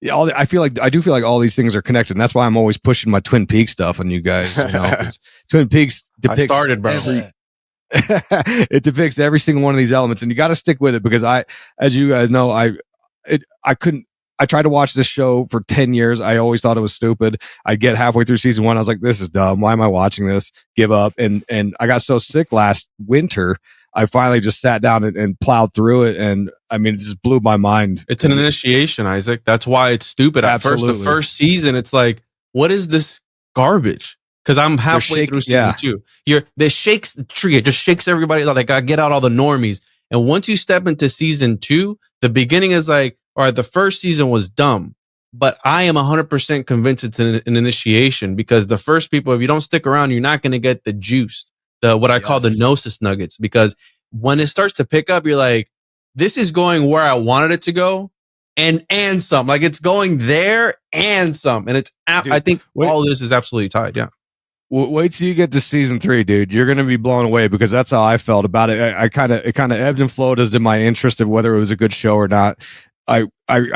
I do feel like all these things are connected, and that's why I'm always pushing my Twin Peaks stuff on you guys. 'Cause Twin Peaks depicts. I started, bro. It depicts every single one of these elements, and you got to stick with it, because as you guys know, I tried to watch this show for 10 years. I always thought it was stupid. I'd get halfway through season 1. I was like, this is dumb. Why am I watching this? Give up. And I got so sick last winter, I finally just sat down and plowed through it. And I mean, it just blew my mind. It's an initiation, Isaac. That's why it's stupid. At first, the first season, it's like, what is this garbage? Because I'm halfway through season 2. This shakes the tree. It just shakes everybody. Like, I get out all the normies. And once you step into season 2, the beginning is like, all right, the first season was dumb, but I am 100% convinced it's an initiation, because the first people, if you don't stick around, you're not going to get the juice, what I call the gnosis nuggets, because when it starts to pick up, you're like, this is going where I wanted it to go, and some. Like, it's going there and some. And I think all of this is absolutely tied. Yeah. Wait till you get to season 3, dude. You're going to be blown away, because that's how I felt about it. It kind of ebbed and flowed as to my interest of whether it was a good show or not. I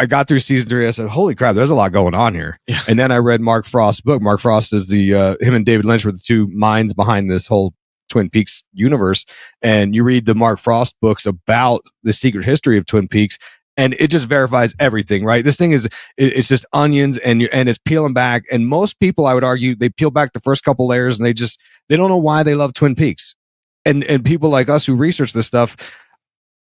got through season 3. I said, holy crap, there's a lot going on here. Yeah. And then I read Mark Frost's book. Mark Frost is him and David Lynch were the two minds behind this whole Twin Peaks universe. And you read the Mark Frost books about the secret history of Twin Peaks, and it just verifies everything, right? This thing it's just onions, and it's peeling back. And most people, I would argue, they peel back the first couple layers, and they don't know why they love Twin Peaks. And people like us who research this stuff,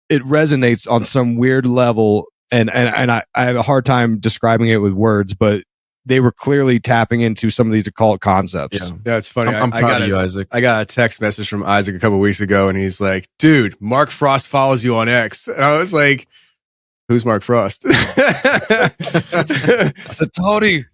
it resonates on some weird level. And I have a hard time describing it with words, but they were clearly tapping into some of these occult concepts. Yeah, it's funny. I'm proud of you, Isaac. I got a text message from Isaac a couple weeks ago, and he's like, dude, Mark Frost follows you on X. And I was like, who's Mark Frost? I said, Tony,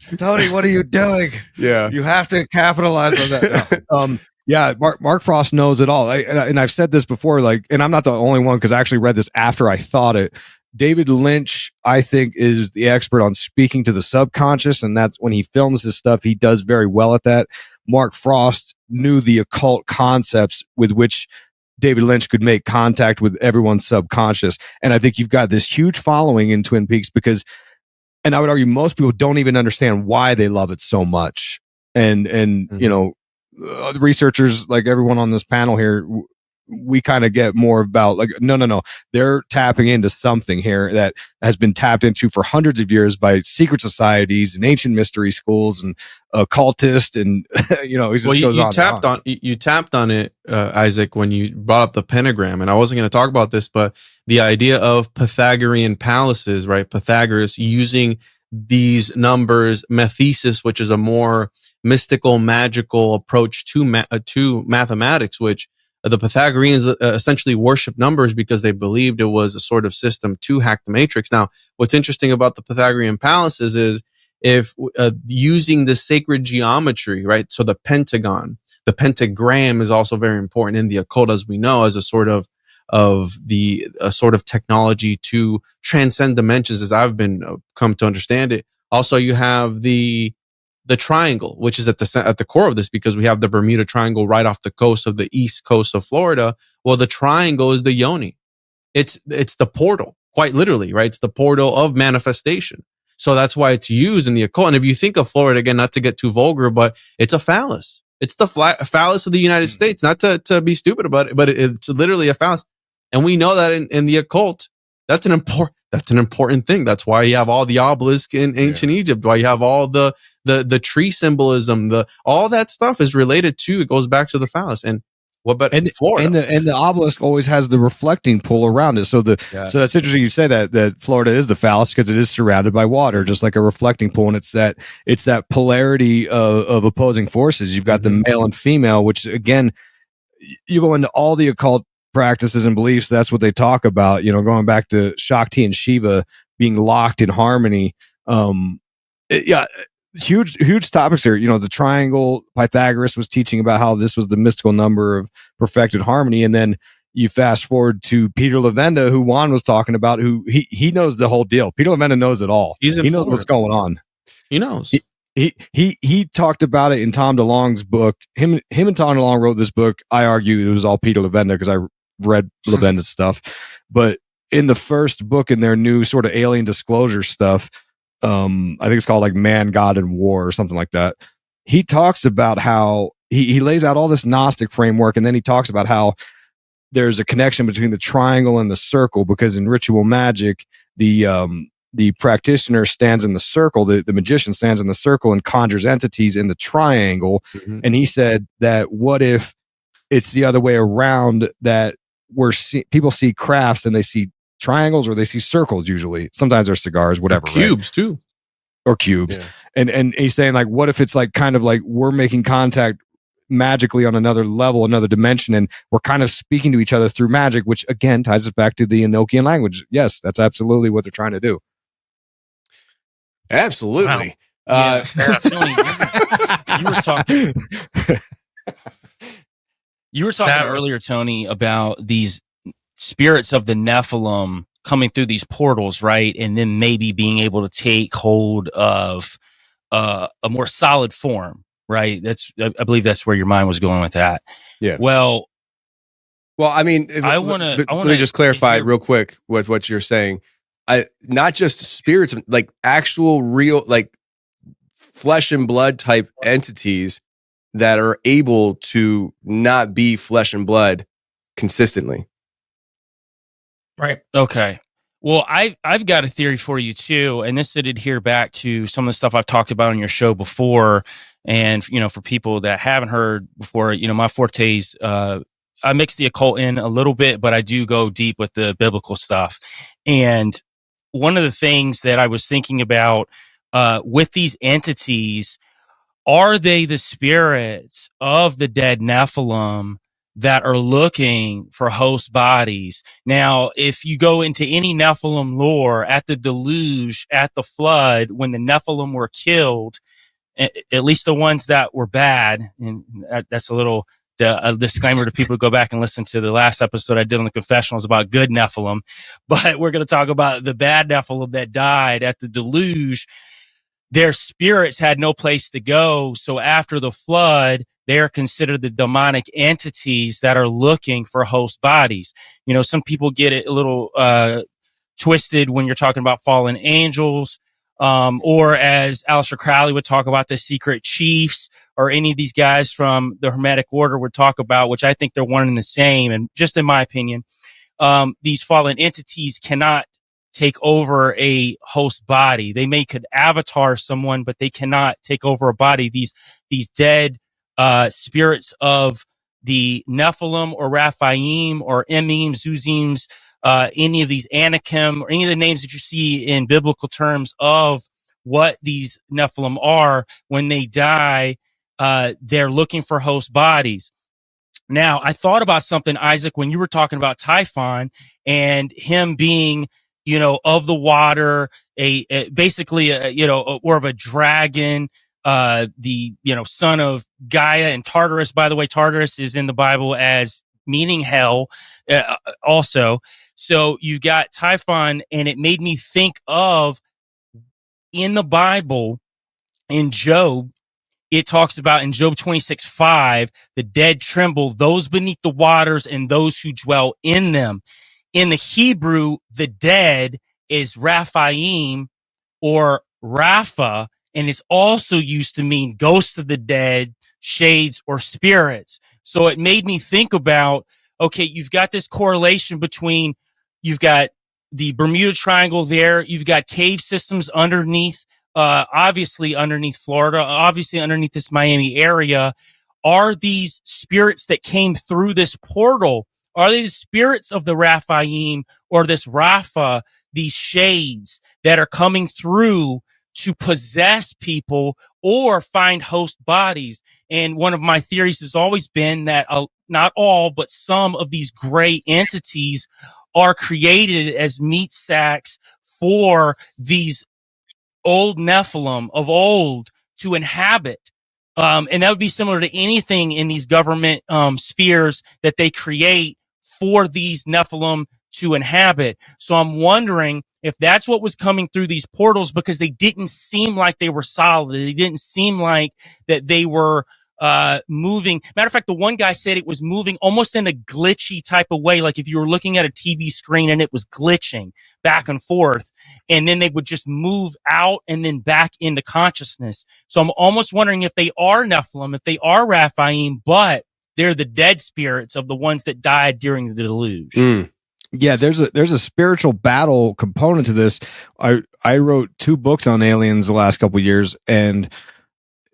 what are you doing? Yeah. You have to capitalize on that. No. Yeah, Mark Frost knows it all. And I've said this before, and I'm not the only one, because I actually read this after I thought it. David Lynch, I think, is the expert on speaking to the subconscious, and that's when he films his stuff. He does very well at that. Mark Frost knew the occult concepts with which David Lynch could make contact with everyone's subconscious. And I think you've got this huge following in Twin Peaks, and I would argue most people don't even understand why they love it so much. And researchers like everyone on this panel here, we kind of get more about like, no, they're tapping into something here that has been tapped into for hundreds of years by secret societies and ancient mystery schools and occultists, and it just goes on. You tapped on it, Isaac, when you brought up the pentagram, and I wasn't going to talk about this, but the idea of Pythagorean palaces, right? Pythagoras using these numbers, methesis, which is a more mystical, magical approach to mathematics, which the Pythagoreans essentially worship numbers because they believed it was a sort of system to hack the matrix. Now, what's interesting about the Pythagorean palaces is if using the sacred geometry, right? So the pentagon, the pentagram is also very important in the occult, as we know, as a sort of technology to transcend dimensions, as I've been come to understand it. Also, you have the triangle, which is at the core of this, because we have the Bermuda Triangle right off the coast of the east coast of Florida. Well, the triangle is the yoni. It's the portal, quite literally, right? It's the portal of manifestation. So that's why it's used in the occult. And if you think of Florida, again, not to get too vulgar, but it's a phallus. It's the phallus of the United States. Not to be stupid about it, but it's literally a phallus. And we know that in the occult, that's an important thing. That's why you have all the obelisk in ancient Egypt. Why you have all the tree symbolism. All that stuff is related to. It goes back to the phallus. And what about Florida? And the obelisk always has the reflecting pool around it. So that's interesting. You say that Florida is the phallus because it is surrounded by water, just like a reflecting pool. And it's that polarity of opposing forces. You've got the male and female, which again, you go into all the occult practices and beliefs. That's what they talk about. Going back to Shakti and Shiva being locked in harmony. Huge topics here. The triangle, Pythagoras was teaching about how this was the mystical number of perfected harmony. And then you fast forward to Peter Levenda, who Juan was talking about, who he knows the whole deal. Peter Levenda knows it all. He knows what's going on. He knows. He talked about it in Tom DeLonge's book. Him and Tom DeLonge wrote this book. I argue it was all Peter Levenda because I read Levenda's stuff. But in the first book, in their new sort of alien disclosure stuff, I think it's called like Man, God, and War or something like that. He talks about how he lays out all this Gnostic framework, and then he talks about how there's a connection between the triangle and the circle, because in ritual magic, the practitioner stands in the circle, the magician stands in the circle and conjures entities in the triangle. Mm-hmm. And he said that what if it's the other way around, that people see crafts and they see triangles or they see circles usually. Sometimes they're cigars, whatever. Or cubes, right? Too. Or cubes. Yeah. And he's saying like, what if it's like kind of like we're making contact magically on another level, another dimension, and we're kind of speaking to each other through magic, which again ties us back to the Enochian language. Yes, that's absolutely what they're trying to do. Absolutely. Wow. Tony, you were talking. You were talking earlier, Tony, about these spirits of the Nephilim coming through these portals, right? And then maybe being able to take hold of a more solid form, right? I believe that's where your mind was going with that. Yeah. Well, I mean, let me just clarify real quick with what you're saying. Not just spirits, like actual real, like flesh and blood type entities that are able to not be flesh and blood consistently. Right. Okay. Well, I've got a theory for you too, and this would adhere back to some of the stuff I've talked about on your show before. And for people that haven't heard before, my fortes, I mix the occult in a little bit, but I do go deep with the biblical stuff. And one of the things that I was thinking about with these entities, are they the spirits of the dead Nephilim that are looking for host bodies? Now, if you go into any Nephilim lore, at the deluge, at the flood, when the Nephilim were killed, at least the ones that were bad, and that's a disclaimer to people to go back and listen to the last episode I did on the confessionals about good Nephilim, but we're going to talk about the bad Nephilim that died at the deluge. Their spirits had no place to go. So after the flood, they are considered the demonic entities that are looking for host bodies. Some people get it a little twisted when you're talking about fallen angels. or as Aleister Crowley would talk about, the secret chiefs, or any of these guys from the Hermetic Order would talk about, which I think they're one and the same. And just in my opinion, these fallen entities cannot take over a host body. They could avatar someone, but they cannot take over a body. These dead spirits of the Nephilim or Raphaim or Emim, Zuzims, any of these Anakim, or any of the names that you see in biblical terms of what these Nephilim are, when they die, they're looking for host bodies. Now, I thought about something, Isaac, when you were talking about Typhon and him being, of the water, basically, or of a dragon, the, son of Gaia and Tartarus. By the way, Tartarus is in the Bible as meaning hell, also. So you've got Typhon, and it made me think of, in the Bible, in Job, it talks about in Job 26:5, the dead tremble, those beneath the waters and those who dwell in them. In the Hebrew, the dead is Raphaim or Rapha, and it's also used to mean ghosts of the dead, shades, or spirits. So it made me think about, okay, you've got this correlation between, you've got the Bermuda Triangle there, you've got cave systems underneath, obviously underneath Florida, obviously underneath this Miami area. Are these spirits that came through this portal, are they the spirits of the Raphaim or this Rapha, these shades that are coming through to possess people or find host bodies? And one of my theories has always been that not all, but some of these gray entities are created as meat sacks for these old Nephilim of old to inhabit. And that would be similar to anything in these government spheres that they create for these Nephilim to inhabit. So I'm wondering if that's what was coming through these portals, because they didn't seem like they were solid. They didn't seem like that they were moving. Matter of fact, the one guy said it was moving almost in a glitchy type of way, like if you were looking at a TV screen and it was glitching back and forth, and then they would just move out and then back into consciousness. So I'm almost wondering if they are Nephilim, if they are Raphaim, but they're the dead spirits of the ones that died during the deluge. Yeah, there's a spiritual battle component to this. I wrote 2 books on aliens the last couple of years, and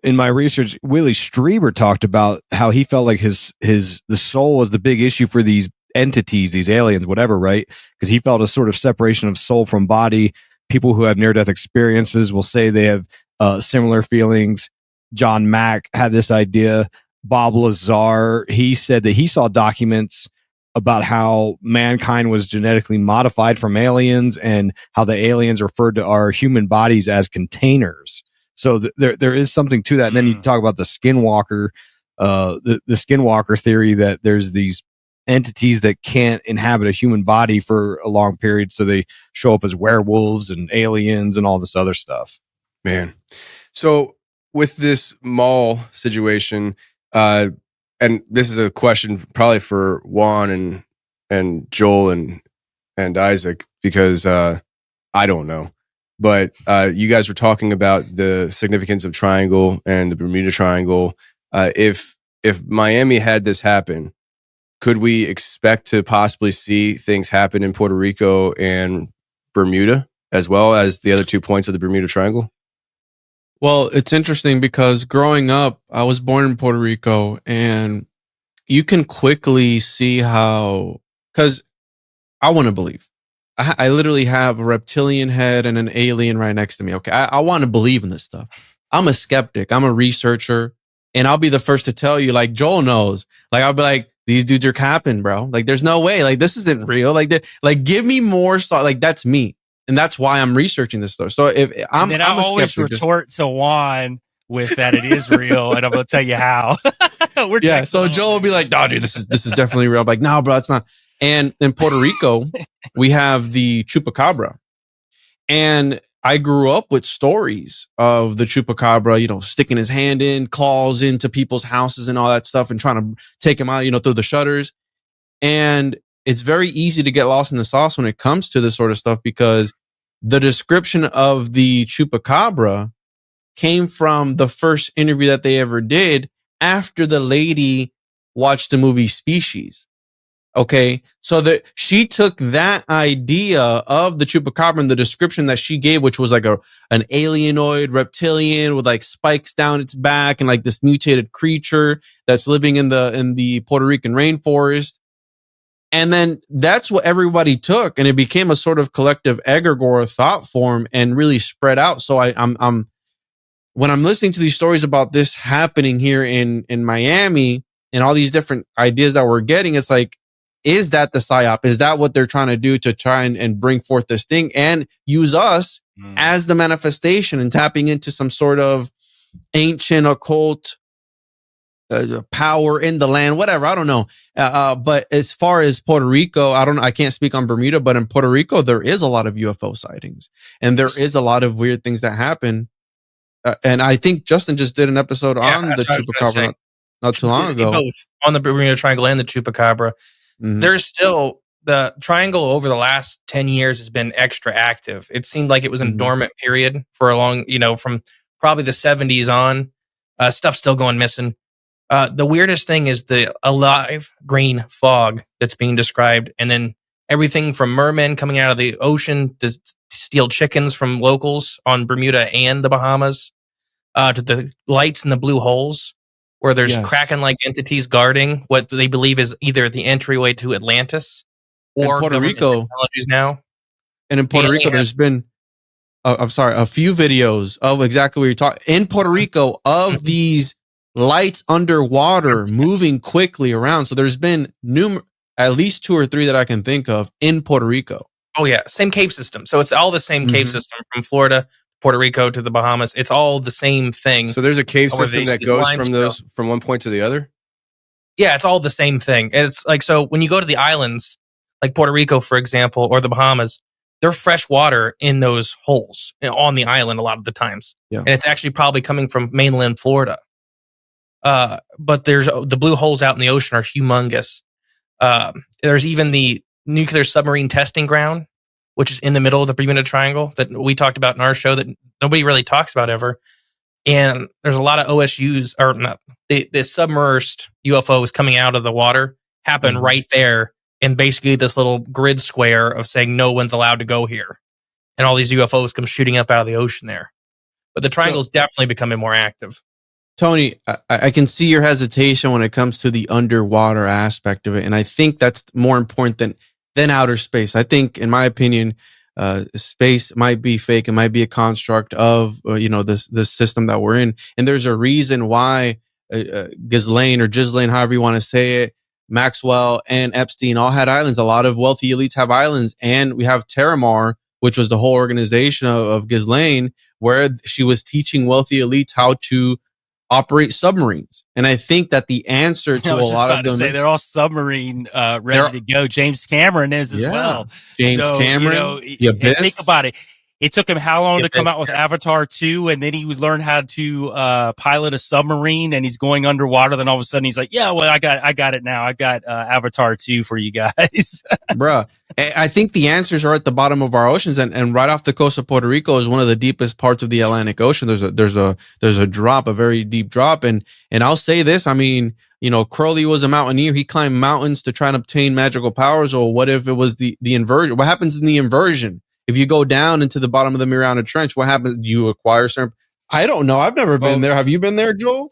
in my research, Willie Strieber talked about how he felt like the soul was the big issue for these entities, these aliens, whatever, right? Because he felt a sort of separation of soul from body. People who have near-death experiences will say they have similar feelings. John Mack had this idea. Bob Lazar, he said that he saw documents about how mankind was genetically modified from aliens, and how the aliens referred to our human bodies as containers. So there is something to that. And then you talk about the skinwalker, the skinwalker theory, that there's these entities that can't inhabit a human body for a long period, so they show up as werewolves and aliens and all this other stuff. Man. So with this mall situation, and this is a question probably for Juan and Joel and Isaac, because I don't know. But you guys were talking about the significance of Triangle and the Bermuda Triangle. If Miami had this happen, could we expect to possibly see things happen in Puerto Rico and Bermuda, as well as the other 2 points of the Bermuda Triangle? Well, it's interesting because growing up, I was born in Puerto Rico, and you can quickly see how, because I want to believe. I literally have a reptilian head and an alien right next to me. Okay, I want to believe in this stuff. I'm a skeptic. I'm a researcher, and I'll be the first to tell you, like Joel knows. Like I'll be like, these dudes are capping, bro. Like there's no way. Like this isn't real. Like give me more. Like that's me, and that's why I'm researching this stuff. So if I'm always retort to Juan with that it is real, and I'm gonna tell you how. So Joel will be like, "No, dude, this is definitely real." I'm like, no, bro, it's not. And in Puerto Rico, we have the chupacabra. And I grew up with stories of the chupacabra, sticking his hand in, claws into people's houses and all that stuff, and trying to take them out, through the shutters. And it's very easy to get lost in the sauce when it comes to this sort of stuff, because the description of the chupacabra came from the first interview that they ever did after the lady watched the movie Species. Okay, so that she took that idea of the chupacabra and the description that she gave, which was like an alienoid reptilian with like spikes down its back and like this mutated creature that's living in the Puerto Rican rainforest. And then that's what everybody took, and it became a sort of collective egregore thought form and really spread out. So I'm when I'm listening to these stories about this happening here in Miami and all these different ideas that we're getting, it's like, is that the psyop? Is that what they're trying to do to try and bring forth this thing and use us as the manifestation and tapping into some sort of ancient occult power in the land, whatever? I don't know. But as far as Puerto Rico, I can't speak on Bermuda, but in Puerto Rico, there is a lot of UFO sightings and there is a lot of weird things that happen. And I think Justin just did an episode on the chupacabra not too long ago. Both on the Bermuda Triangle and the chupacabra. Mm-hmm. There's still the triangle over the last 10 years has been extra active. It seemed like it was in dormant period for a long, from probably the 70s on. Stuff's still going missing. The weirdest thing is the alive green fog that's being described. And then everything from mermen coming out of the ocean to steal chickens from locals on Bermuda and the Bahamas, to the lights in the blue holes, where there's Kraken-like entities guarding what they believe is either the entryway to Atlantis or Puerto Rico technologies now. And in Puerto Rico, there's been, a few videos of exactly what you're talking in Puerto Rico of these lights underwater moving quickly around. So there's been at least 2 or 3 that I can think of in Puerto Rico. Oh yeah, same cave system. So it's all the same cave system from Florida, Puerto Rico to the Bahamas. It's all the same thing. So there's a cave system that goes from one point to the other? Yeah, it's all the same thing. It's like, so when you go to the islands, like Puerto Rico, for example, or the Bahamas, there's fresh water in those holes on the island a lot of the times. Yeah. And it's actually probably coming from mainland Florida. But there's the blue holes out in the ocean are humongous. There's even the nuclear submarine testing ground, which is in the middle of the Bermuda Triangle that we talked about in our show that nobody really talks about ever. And there's a lot of OSUs, or not, the submerged UFOs coming out of the water happen right there in basically this little grid square of saying no one's allowed to go here. And all these UFOs come shooting up out of the ocean there. But the triangle's definitely becoming more active. Tony, I can see your hesitation when it comes to the underwater aspect of it. And I think that's more important than outer space. I think, in my opinion, space might be fake. It might be a construct of, this system that we're in. And there's a reason why Ghislaine, however you want to say it, Maxwell and Epstein all had islands. A lot of wealthy elites have islands. And we have Terramar, which was the whole organization of Ghislaine, where she was teaching wealthy elites how to operate submarines. And I think that the answer to a lot of them, they're all submarine ready to go. James Cameron is as well. James Cameron, think about it. It took him how long to come out with Avatar 2, and then he was learned how to pilot a submarine, and he's going underwater. Then all of a sudden he's like, "Yeah, well, I got it now. I've got Avatar 2 for you guys." Bruh, I think the answers are at the bottom of our oceans, and right off the coast of Puerto Rico is one of the deepest parts of the Atlantic Ocean. There's a drop, a very deep drop, and I'll say this. I mean, Crowley was a mountaineer. He climbed mountains to try and obtain magical powers. Or what if it was the inversion? What happens in the inversion? If you go down into the bottom of the Mariana Trench, what happens? Do you acquire certain? I don't know. I've never been there. Have you been there, Joel?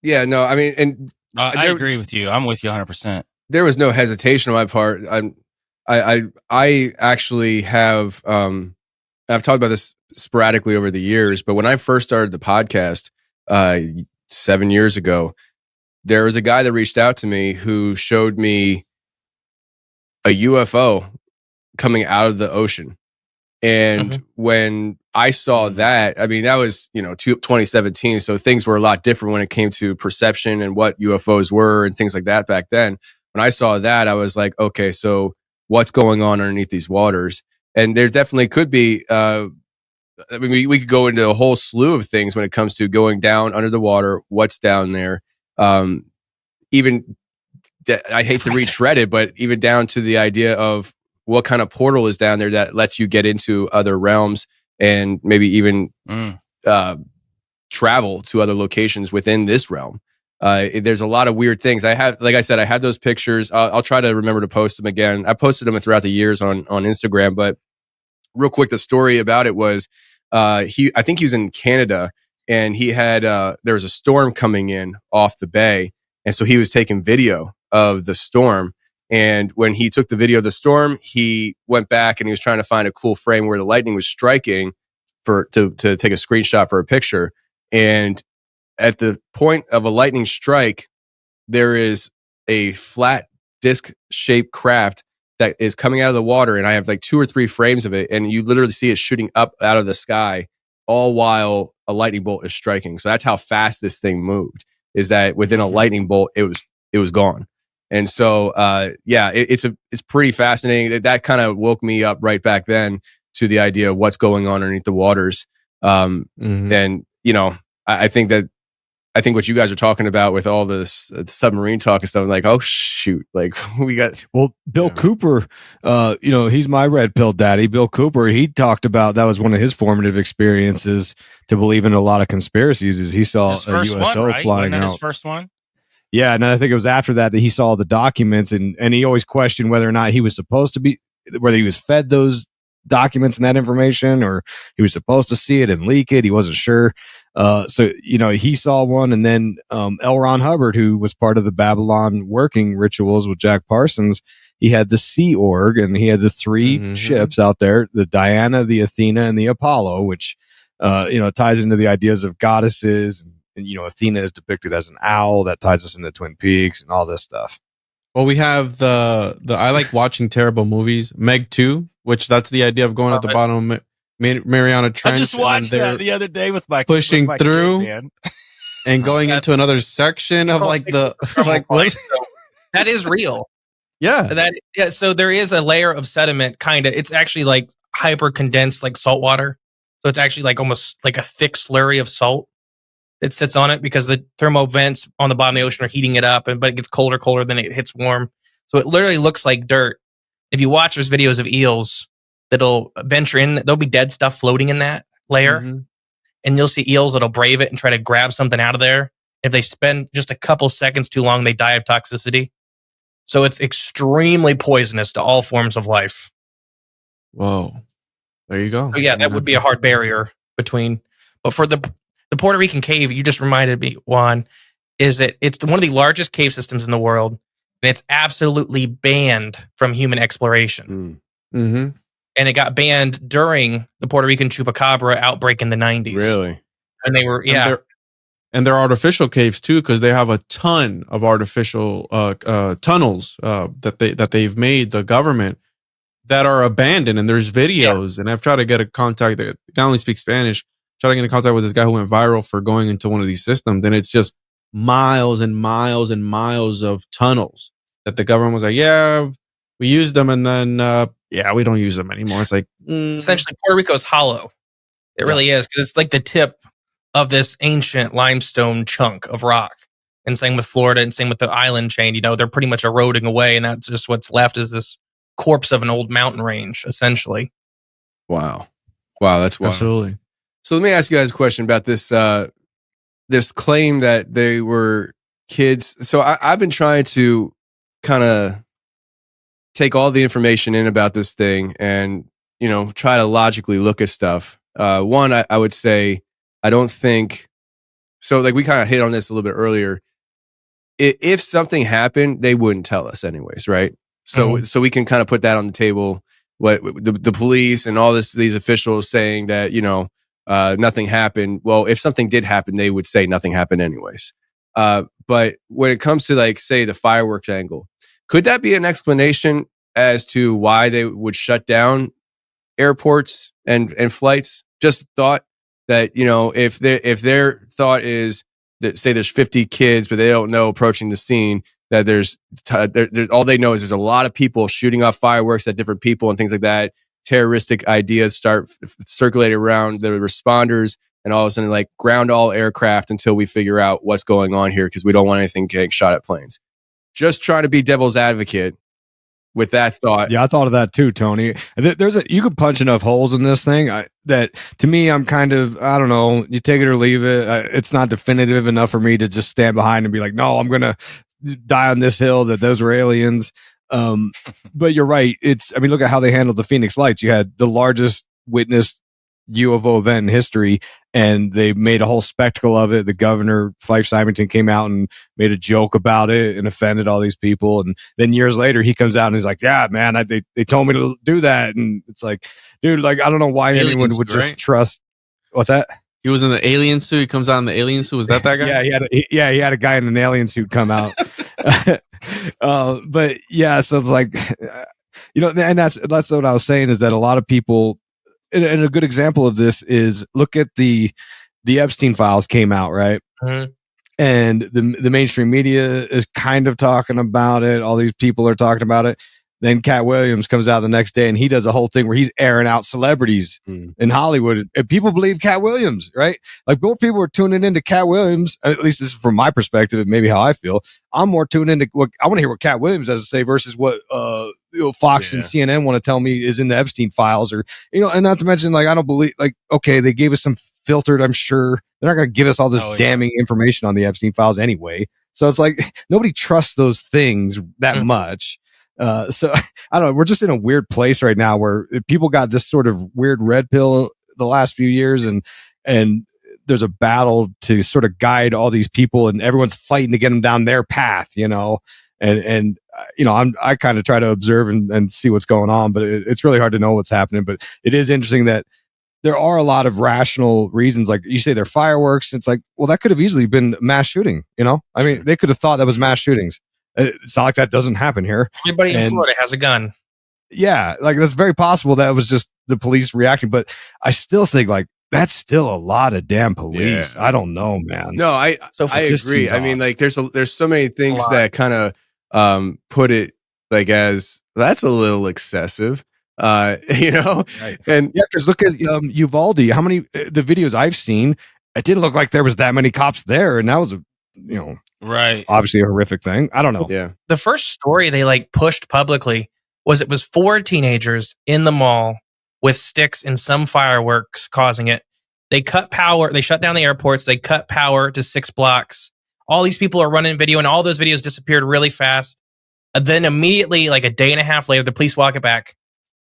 Yeah, no. I mean, and I agree with you. I'm with you 100%. There was no hesitation on my part. I actually have. I've talked about this sporadically over the years, but when I first started the podcast 7 years ago, there was a guy that reached out to me who showed me a UFO coming out of the ocean. And when I saw that, I mean, that was, 2017. So things were a lot different when it came to perception and what UFOs were and things like that back then. When I saw that, I was like, okay, so what's going on underneath these waters? And there definitely could be, we could go into a whole slew of things when it comes to going down under the water, what's down there. I hate to retread it, but even down to the idea of what kind of portal is down there that lets you get into other realms and maybe even travel to other locations within this realm. There's a lot of weird things. I have those pictures. I'll try to remember to post them again. I posted them throughout the years on Instagram, but real quick, the story about it was, I think he was in Canada, and he had, there was a storm coming in off the bay. And so he was taking video of the storm. And when he took the video of the storm, he went back and he was trying to find a cool frame where the lightning was striking to take a screenshot for a picture. And at the point of a lightning strike, there is a flat disc shaped craft that is coming out of the water. And I have like 2 or 3 frames of it. And you literally see it shooting up out of the sky, all while a lightning bolt is striking. So that's how fast this thing moved, is that within a lightning bolt, it was gone. And so, it's pretty fascinating. That kind of woke me up right back then to the idea of what's going on underneath the waters. And, I think what you guys are talking about with all this submarine talk and stuff, I'm like, oh shoot, like we got. Well, Bill Cooper, he's my red pill daddy. Bill Cooper, he talked about, that was one of his formative experiences to believe in a lot of conspiracies, is he saw a USO flying out. His first one. Yeah, and I think it was after that he saw the documents, and he always questioned whether or not he was supposed to be, whether he was fed those documents and that information, or he was supposed to see it and leak it. He wasn't sure. So he saw one, and then L. Ron Hubbard, who was part of the Babylon working rituals with Jack Parsons, he had the Sea Org, and he had the 3 ships out there: the Diana, the Athena, and the Apollo, which ties into the ideas of goddesses. And Athena is depicted as an owl. That ties us into Twin Peaks and all this stuff. Well, we have the I like watching terrible movies. Meg 2, which that's the idea of going at the bottom of Mariana Trench. I just watched that the other day with my pushing through kid, man. And going into another section of what? That is real. Yeah. So there is a layer of sediment, kind of. It's actually like hyper condensed, like salt water. So it's actually like almost like a thick slurry of salt that sits on it, because the thermal vents on the bottom of the ocean are heating it up, but it gets colder, then it hits warm. So it literally looks like dirt. If you watch, there's videos of eels that'll venture in. There'll be dead stuff floating in that layer. And you'll see eels that'll brave it and try to grab something out of there. If they spend just a couple seconds too long, they die of toxicity. So it's extremely poisonous to all forms of life. Whoa. There you go. So yeah, that would be a hard barrier between. But for the Puerto Rican cave, you just reminded me, Juan, is that it's one of the largest cave systems in the world, and it's absolutely banned from human exploration. And it got banned during the Puerto Rican Chupacabra outbreak in the 90s. Really? And they were, And they're artificial caves too, because they have a ton of artificial tunnels that they've made, the government, that are abandoned. And there's videos, and I've tried to get a contact that I only speak Spanish. Try to get in contact with this guy who went viral for going into one of these systems, and it's just miles and miles and miles of tunnels that the government was like, yeah, we used them, and then we don't use them anymore. It's like essentially Puerto Rico's hollow. It really is, because it's like the tip of this ancient limestone chunk of rock. And same with Florida, and same with the island chain. They're pretty much eroding away, and that's just what's left is this corpse of an old mountain range, essentially. Wow, that's wild. Absolutely. So let me ask you guys a question about this this claim that they were kids. So I've been trying to kind of take all the information in about this thing and, try to logically look at stuff. One, I would say, I don't think, so like we kind of hit on this a little bit earlier. If something happened, they wouldn't tell us anyways, right? So we can kind of put that on the table. What the police and all these officials saying that, nothing happened. Well, if something did happen, they would say nothing happened anyways. But when it comes to, like, say, the fireworks angle, could that be an explanation as to why they would shut down airports and flights? Just thought that, if their thought is that, say, there's 50 kids, but they don't know approaching the scene, that there's all they know is there's a lot of people shooting off fireworks at different people and things like that. Terroristic ideas start circulating around the responders, and all of a sudden, like, ground all aircraft until we figure out what's going on here, because we don't want anything getting shot at planes. Just trying to be devil's advocate. with that thought. Yeah, I thought of that too, Tony. You could punch enough holes in this thing that to me, I'm kind of, I don't know, you take it or leave it. It's not definitive enough for me to just stand behind and be like, no, I'm going to die on this hill that those were aliens. But you're right. Look at how they handled the Phoenix Lights. You had the largest witnessed UFO event in history, and they made a whole spectacle of it. The governor, Fife Symington, came out and made a joke about it and offended all these people. And then years later, he comes out and he's like, yeah, man, they told me to do that. And it's like, dude, like, I don't know why anyone would just trust. What's that? He was in the alien suit. He comes out in the alien suit. Was that guy? Yeah, he had a guy in an alien suit come out. But yeah, so it's like, and that's what I was saying, is that a lot of people, and a good example of this is, look at the Epstein files came out, right? Mm-hmm. And the mainstream media is kind of talking about it. All these people are talking about it. Then Cat Williams comes out the next day and he does a whole thing where he's airing out celebrities in Hollywood. And people believe Cat Williams, right? Like, more people are tuning into Cat Williams. At least this is from my perspective, and maybe how I feel. I'm more tuned into what I want to hear what Cat Williams has to say versus what Fox and CNN want to tell me is in the Epstein files, or, and not to mention, like, I don't believe, like, okay, they gave us some filtered, I'm sure they're not going to give us all this damning information on the Epstein files anyway. So it's like, nobody trusts those things that much. So I don't know. We're just in a weird place right now where people got this sort of weird red pill the last few years, and there's a battle to sort of guide all these people, and everyone's fighting to get them down their path, and I kind of try to observe and see what's going on, but it's really hard to know what's happening. But it is interesting that there are a lot of rational reasons. Like you say, they're fireworks. It's like, well, that could have easily been mass shooting. I mean, they could have thought that was mass shootings. It's not like that doesn't happen here. Everybody in Florida has a gun. Yeah, like, that's very possible that it was just the police reacting. But I still think, like, that's still a lot of damn police. Yeah. I don't know, man. No, I agree. I mean, like, there's so many things that kind of put it like as that's a little excessive. Right. And yeah, because look at Uvalde. How many the videos I've seen, it didn't look like there was that many cops there, and that was right, obviously a horrific thing. I don't know. Yeah, the first story they pushed publicly was 4 teenagers in the mall with sticks and some fireworks causing it. They cut power. They shut down the airports. They cut power to 6 blocks. All these people are running video, and all those videos disappeared really fast. And then immediately, like a day and a half later, the police walk it back,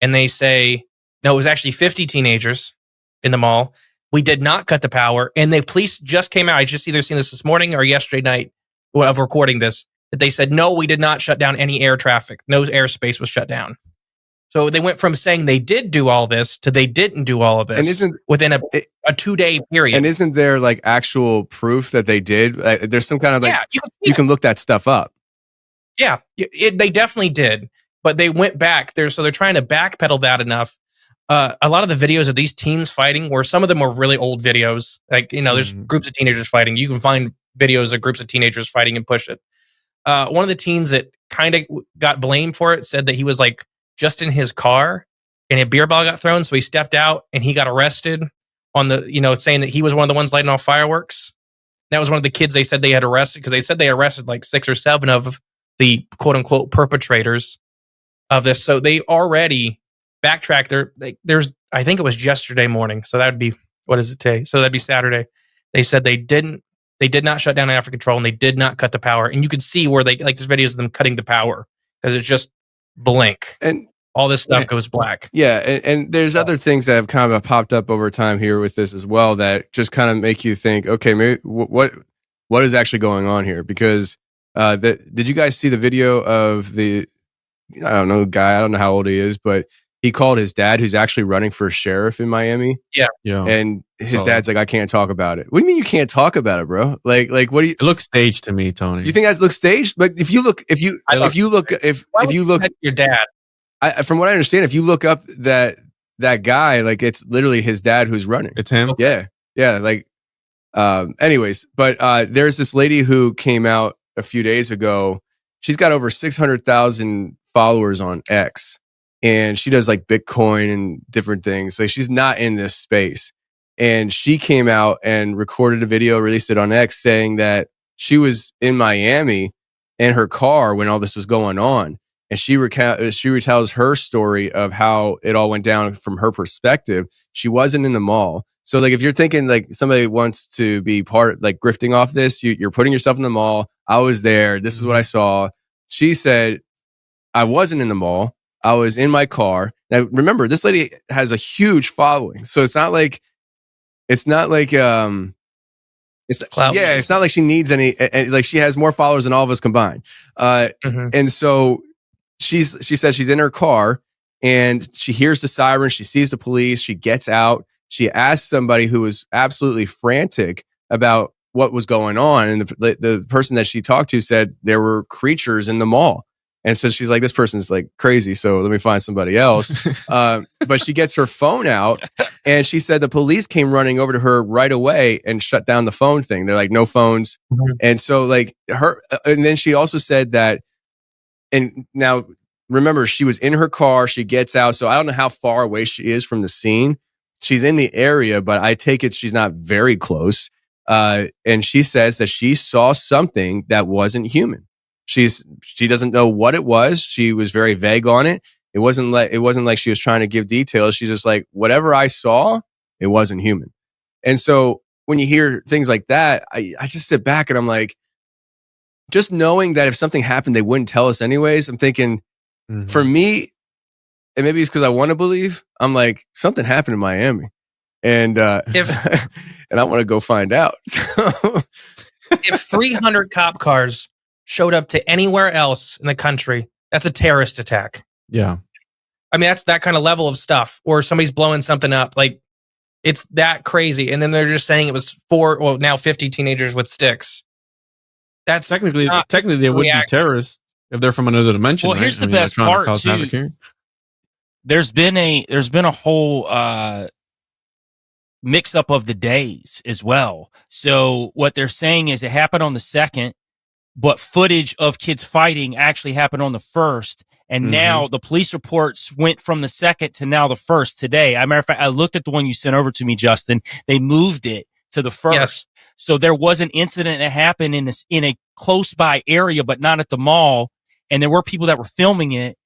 and they say, no, it was actually 50 teenagers in the mall. We did not cut the power. And the police just came out. I just either seen this morning or yesterday night of recording this, that they said, no, we did not shut down any air traffic. No airspace was shut down. So they went from saying they did do all this to they didn't do all of this within a 2-day period. And isn't there like actual proof that they did? There's some kind of you can look that stuff up. Yeah, they definitely did. But they went back there. So they're trying to backpedal that enough. A lot of the videos of these teens fighting, where some of them were really old videos, like, there's groups of teenagers fighting. You can find videos of groups of teenagers fighting and push it. One of the teens that kind of got blamed for it said that he was like just in his car and a beer bottle got thrown. So he stepped out and he got arrested on the, saying that he was one of the ones lighting off fireworks. That was one of the kids they said they had arrested, because they said they arrested like 6 or 7 of the quote unquote perpetrators of this. So they already backtracked. I think it was yesterday morning. So that would be, what is it today? So that'd be Saturday. They said they did not shut down air traffic control, and they did not cut the power. And you could see where there's videos of them cutting the power, because it's just blank. And all this stuff goes black. Yeah. And there's other things that have kind of popped up over time here with this as well, that just kind of make you think, okay, maybe what is actually going on here? Because did you guys see the video of the, I don't know, guy, I don't know how old he is, but he called his dad, who's actually running for sheriff in Miami. Yeah. And his dad's like, I can't talk about it. What do you mean you can't talk about it, bro? Like, what do you? It looks staged to me, Tony. You think that looks staged? But if you look at your dad, from what I understand, if you look up that guy, like, it's literally his dad who's running. It's him. Okay. Yeah. Like, anyways, but there's this lady who came out a few days ago. She's got over 600,000 followers on X. And she does like Bitcoin and different things. Like, she's not in this space. And she came out and recorded a video, released it on X, saying that she was in Miami in her car when all this was going on. and she retells her story of how it all went down from her perspective. She wasn't in the mall. So like, if you're thinking like somebody wants to be part, like grifting off this, you're putting yourself in the mall. I was there. This is what I saw. She said, I wasn't in the mall. I was in my car. Now, remember, this lady has a huge following. So it's not like it's not like she needs any, like she has more followers than all of us combined. And so she says she's in her car and she hears the siren. She sees the police. She gets out. She asks somebody who was absolutely frantic about what was going on. And the person that she talked to said there were creatures in the mall. And so she's like, this person's like crazy. So let me find somebody else. But she gets her phone out and she said the police came running over to her right away and shut down the phone thing. They're like, no phones. And so like and then she also said that, and now remember, she was in her car. She gets out. So I don't know how far away she is from the scene. She's in the area, but I take it she's not very close. And she says that she saw something that wasn't human. She doesn't know what it was. She was very vague on it. It wasn't like she was trying to give details. She's just like, whatever I saw, it wasn't human. And so when you hear things like that, I just sit back and I'm like, just knowing that if something happened, they wouldn't tell us anyways. I'm thinking, for me, and maybe it's because I want to believe, I'm like, something happened in Miami. And and I want to go find out. If 300 cop cars showed up to anywhere else in the country, that's a terrorist attack. Yeah. I mean, that's that kind of level of stuff. Or somebody's blowing something up. Like, it's that crazy. And then they're just saying it was now 50 teenagers with sticks. That's technically they would be terrorists if they're from another dimension. Well, here's the best part too. There's been a whole mix up of the days as well. So what they're saying is it happened on the 2nd, but footage of kids fighting actually happened on the 1st. And now the police reports went from the 2nd to now the 1st today. As a matter of fact, I looked at the one you sent over to me, Justin. They moved it to the 1st. Yes. So there was an incident that happened in a close by area, but not at the mall. And there were people that were filming it.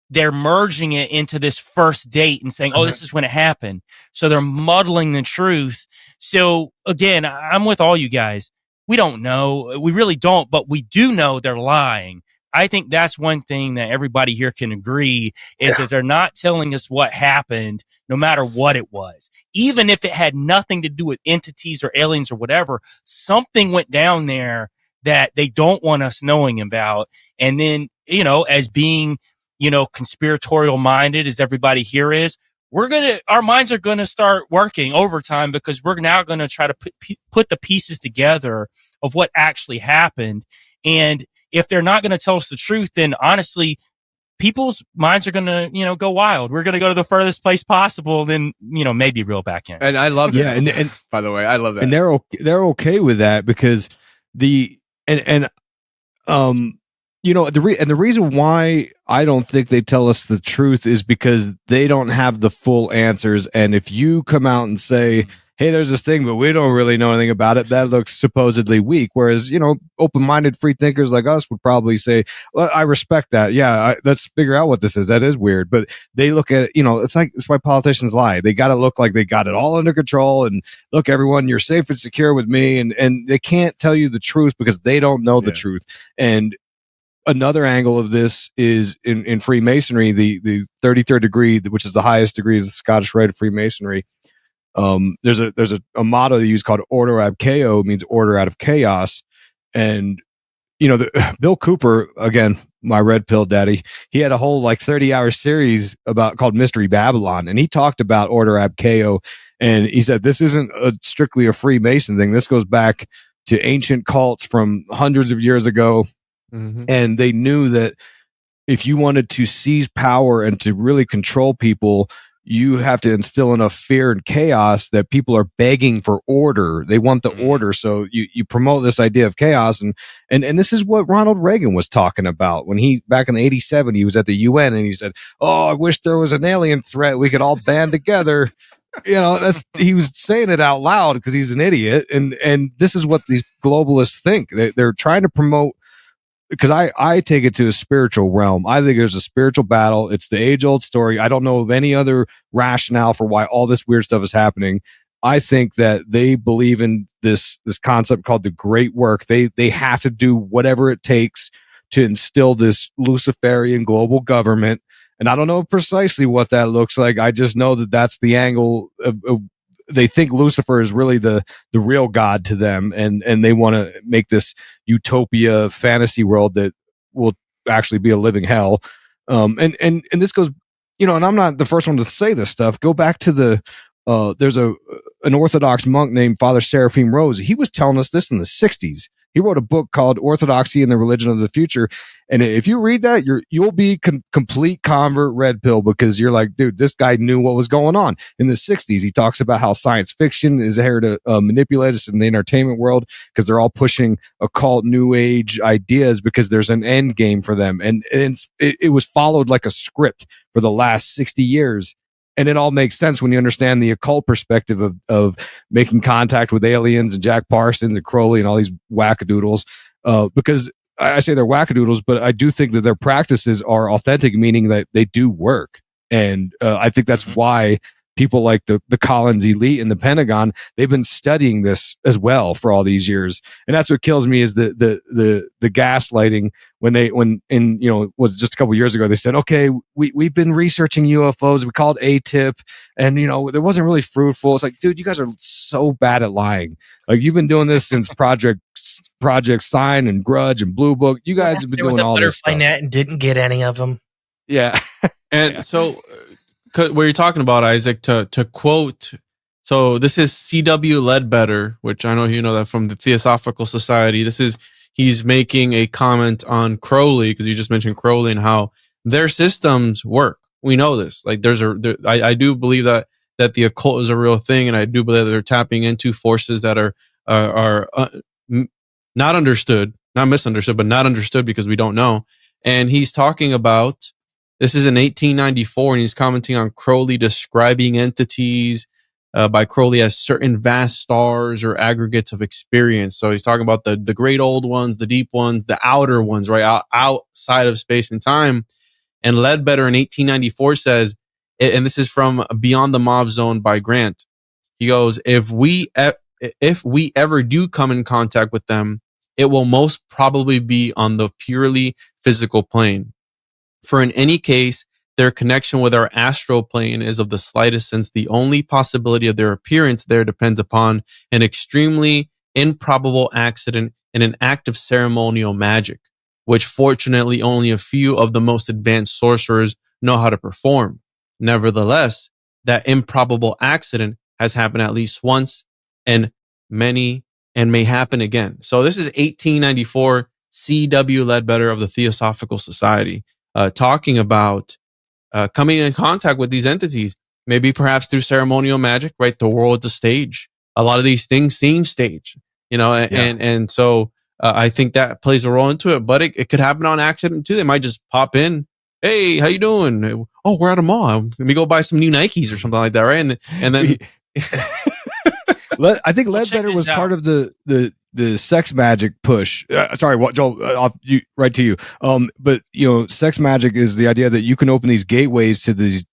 They're merging it into this first date and saying, oh, this is when it happened. So they're muddling the truth. So again, I'm with all you guys. We don't know. We really don't, but we do know they're lying. I think that's one thing that everybody here can agree is that they're not telling us what happened, no matter what it was. Even if it had nothing to do with entities or aliens or whatever, something went down there that they don't want us knowing about. And then, as being, conspiratorial minded as everybody here is, our minds are going to start working overtime because we're now going to try to put the pieces together of what actually happened. And if they're not going to tell us the truth, then honestly, people's minds are going to, go wild. We're going to go to the furthest place possible, then, maybe reel back in. And I love that. Yeah. And by the way, I love that. And they're okay with that because the reason why I don't think they tell us the truth is because they don't have the full answers. And if you come out and say, hey, there's this thing, but we don't really know anything about it, that looks supposedly weak. Whereas, open-minded free thinkers like us would probably say, well, I respect that. Yeah, let's figure out what this is. That is weird. But they look at it, it's why politicians lie. They got to look like they got it all under control. And look, everyone, you're safe and secure with me. And they can't tell you the truth because they don't know the truth. And another angle of this is in Freemasonry, the 33rd degree, which is the highest degree of the Scottish Rite of Freemasonry. There's a motto they use called Ordo ab Chaos, means order out of chaos. And, Bill Cooper, again, my red pill daddy, he had a whole 30-hour series called Mystery Babylon. And he talked about Order ab Chaos. And he said, this isn't strictly a Freemason thing. This goes back to ancient cults from hundreds of years ago. And they knew that if you wanted to seize power and to really control people, you have to instill enough fear and chaos that people are begging for order. They want the order. So you promote this idea of chaos. And this is what Ronald Reagan was talking about when back in 87, he was at the UN and he said, oh, I wish there was an alien threat. We could all band together. He was saying it out loud because he's an idiot. And this is what these globalists think. They're trying to promote because I take it to a spiritual realm. I think there's a spiritual battle. It's the age old story. I don't know of any other rationale for why all this weird stuff is happening. I think that they believe in this concept called the great work. They have to do whatever it takes to instill this Luciferian global government. And I don't know precisely what that looks like. I just know that that's the angle of they think Lucifer is really the real God to them. And they want to make this utopia fantasy world that will actually be a living hell. And this goes, and I'm not the first one to say this stuff. Go back to there's an Orthodox monk named Father Seraphim Rose. He was telling us this in the 60s. He wrote a book called Orthodoxy and the Religion of the Future. And if you read that, you'll be complete convert red pill, because you're like, dude, this guy knew what was going on. In the 60s, he talks about how science fiction is here to manipulate us in the entertainment world, because they're all pushing occult new age ideas because there's an end game for them. And it was followed like a script for the last 60 years. And it all makes sense when you understand the occult perspective of making contact with aliens and Jack Parsons and Crowley and all these wackadoodles. Because I say they're wackadoodles, but I do think that their practices are authentic, meaning that they do work. And I think that's why people like the Collins elite and the Pentagon, they've been studying this as well for all these years. And that's what kills me is the gaslighting was just a couple of years ago. They said, okay, we've been researching UFOs. We called ATIP, and it wasn't really fruitful. It's like, dude, you guys are so bad at lying. Like, you've been doing this since Project Sign and Grudge and Blue Book. You guys have been doing all this stuff. Net and didn't get any of them. Yeah. And so what you're talking about, Isaac, to quote, so this is C.W. Ledbetter, which I know you know that from the Theosophical Society. He's making a comment on Crowley, because you just mentioned Crowley and how their systems work. We know this. Like, I do believe that the occult is a real thing, and I do believe that they're tapping into forces that are not understood, not misunderstood, but not understood because we don't know. And he's talking about, this is in 1894, and he's commenting on Crowley describing entities by Crowley as certain vast stars or aggregates of experience. So he's talking about the great old ones, the deep ones, the outer ones, right, outside of space and time. And Ledbetter in 1894 says, and this is from Beyond the Mob Zone by Grant. He goes, if we ever do come in contact with them, it will most probably be on the purely physical plane. For in any case, their connection with our astral plane is of the slightest, since the only possibility of their appearance there depends upon an extremely improbable accident and an act of ceremonial magic, which fortunately only a few of the most advanced sorcerers know how to perform. Nevertheless, that improbable accident has happened at least once, and may happen again. So this is 1894, C.W. Ledbetter of the Theosophical Society, talking about coming in contact with these entities, maybe perhaps through ceremonial magic, right? The world is a stage. A lot of these things seem staged, and so I think that plays a role into it, but it could happen on accident too. They might just pop in. Hey, how you doing? Oh, we're at a mall. Let me go buy some new Nikes or something like that, right? And then I think Ledbetter was part of the sex magic push. Sorry, what, Joel? Right to you. But sex magic is the idea that you can open these gateways to these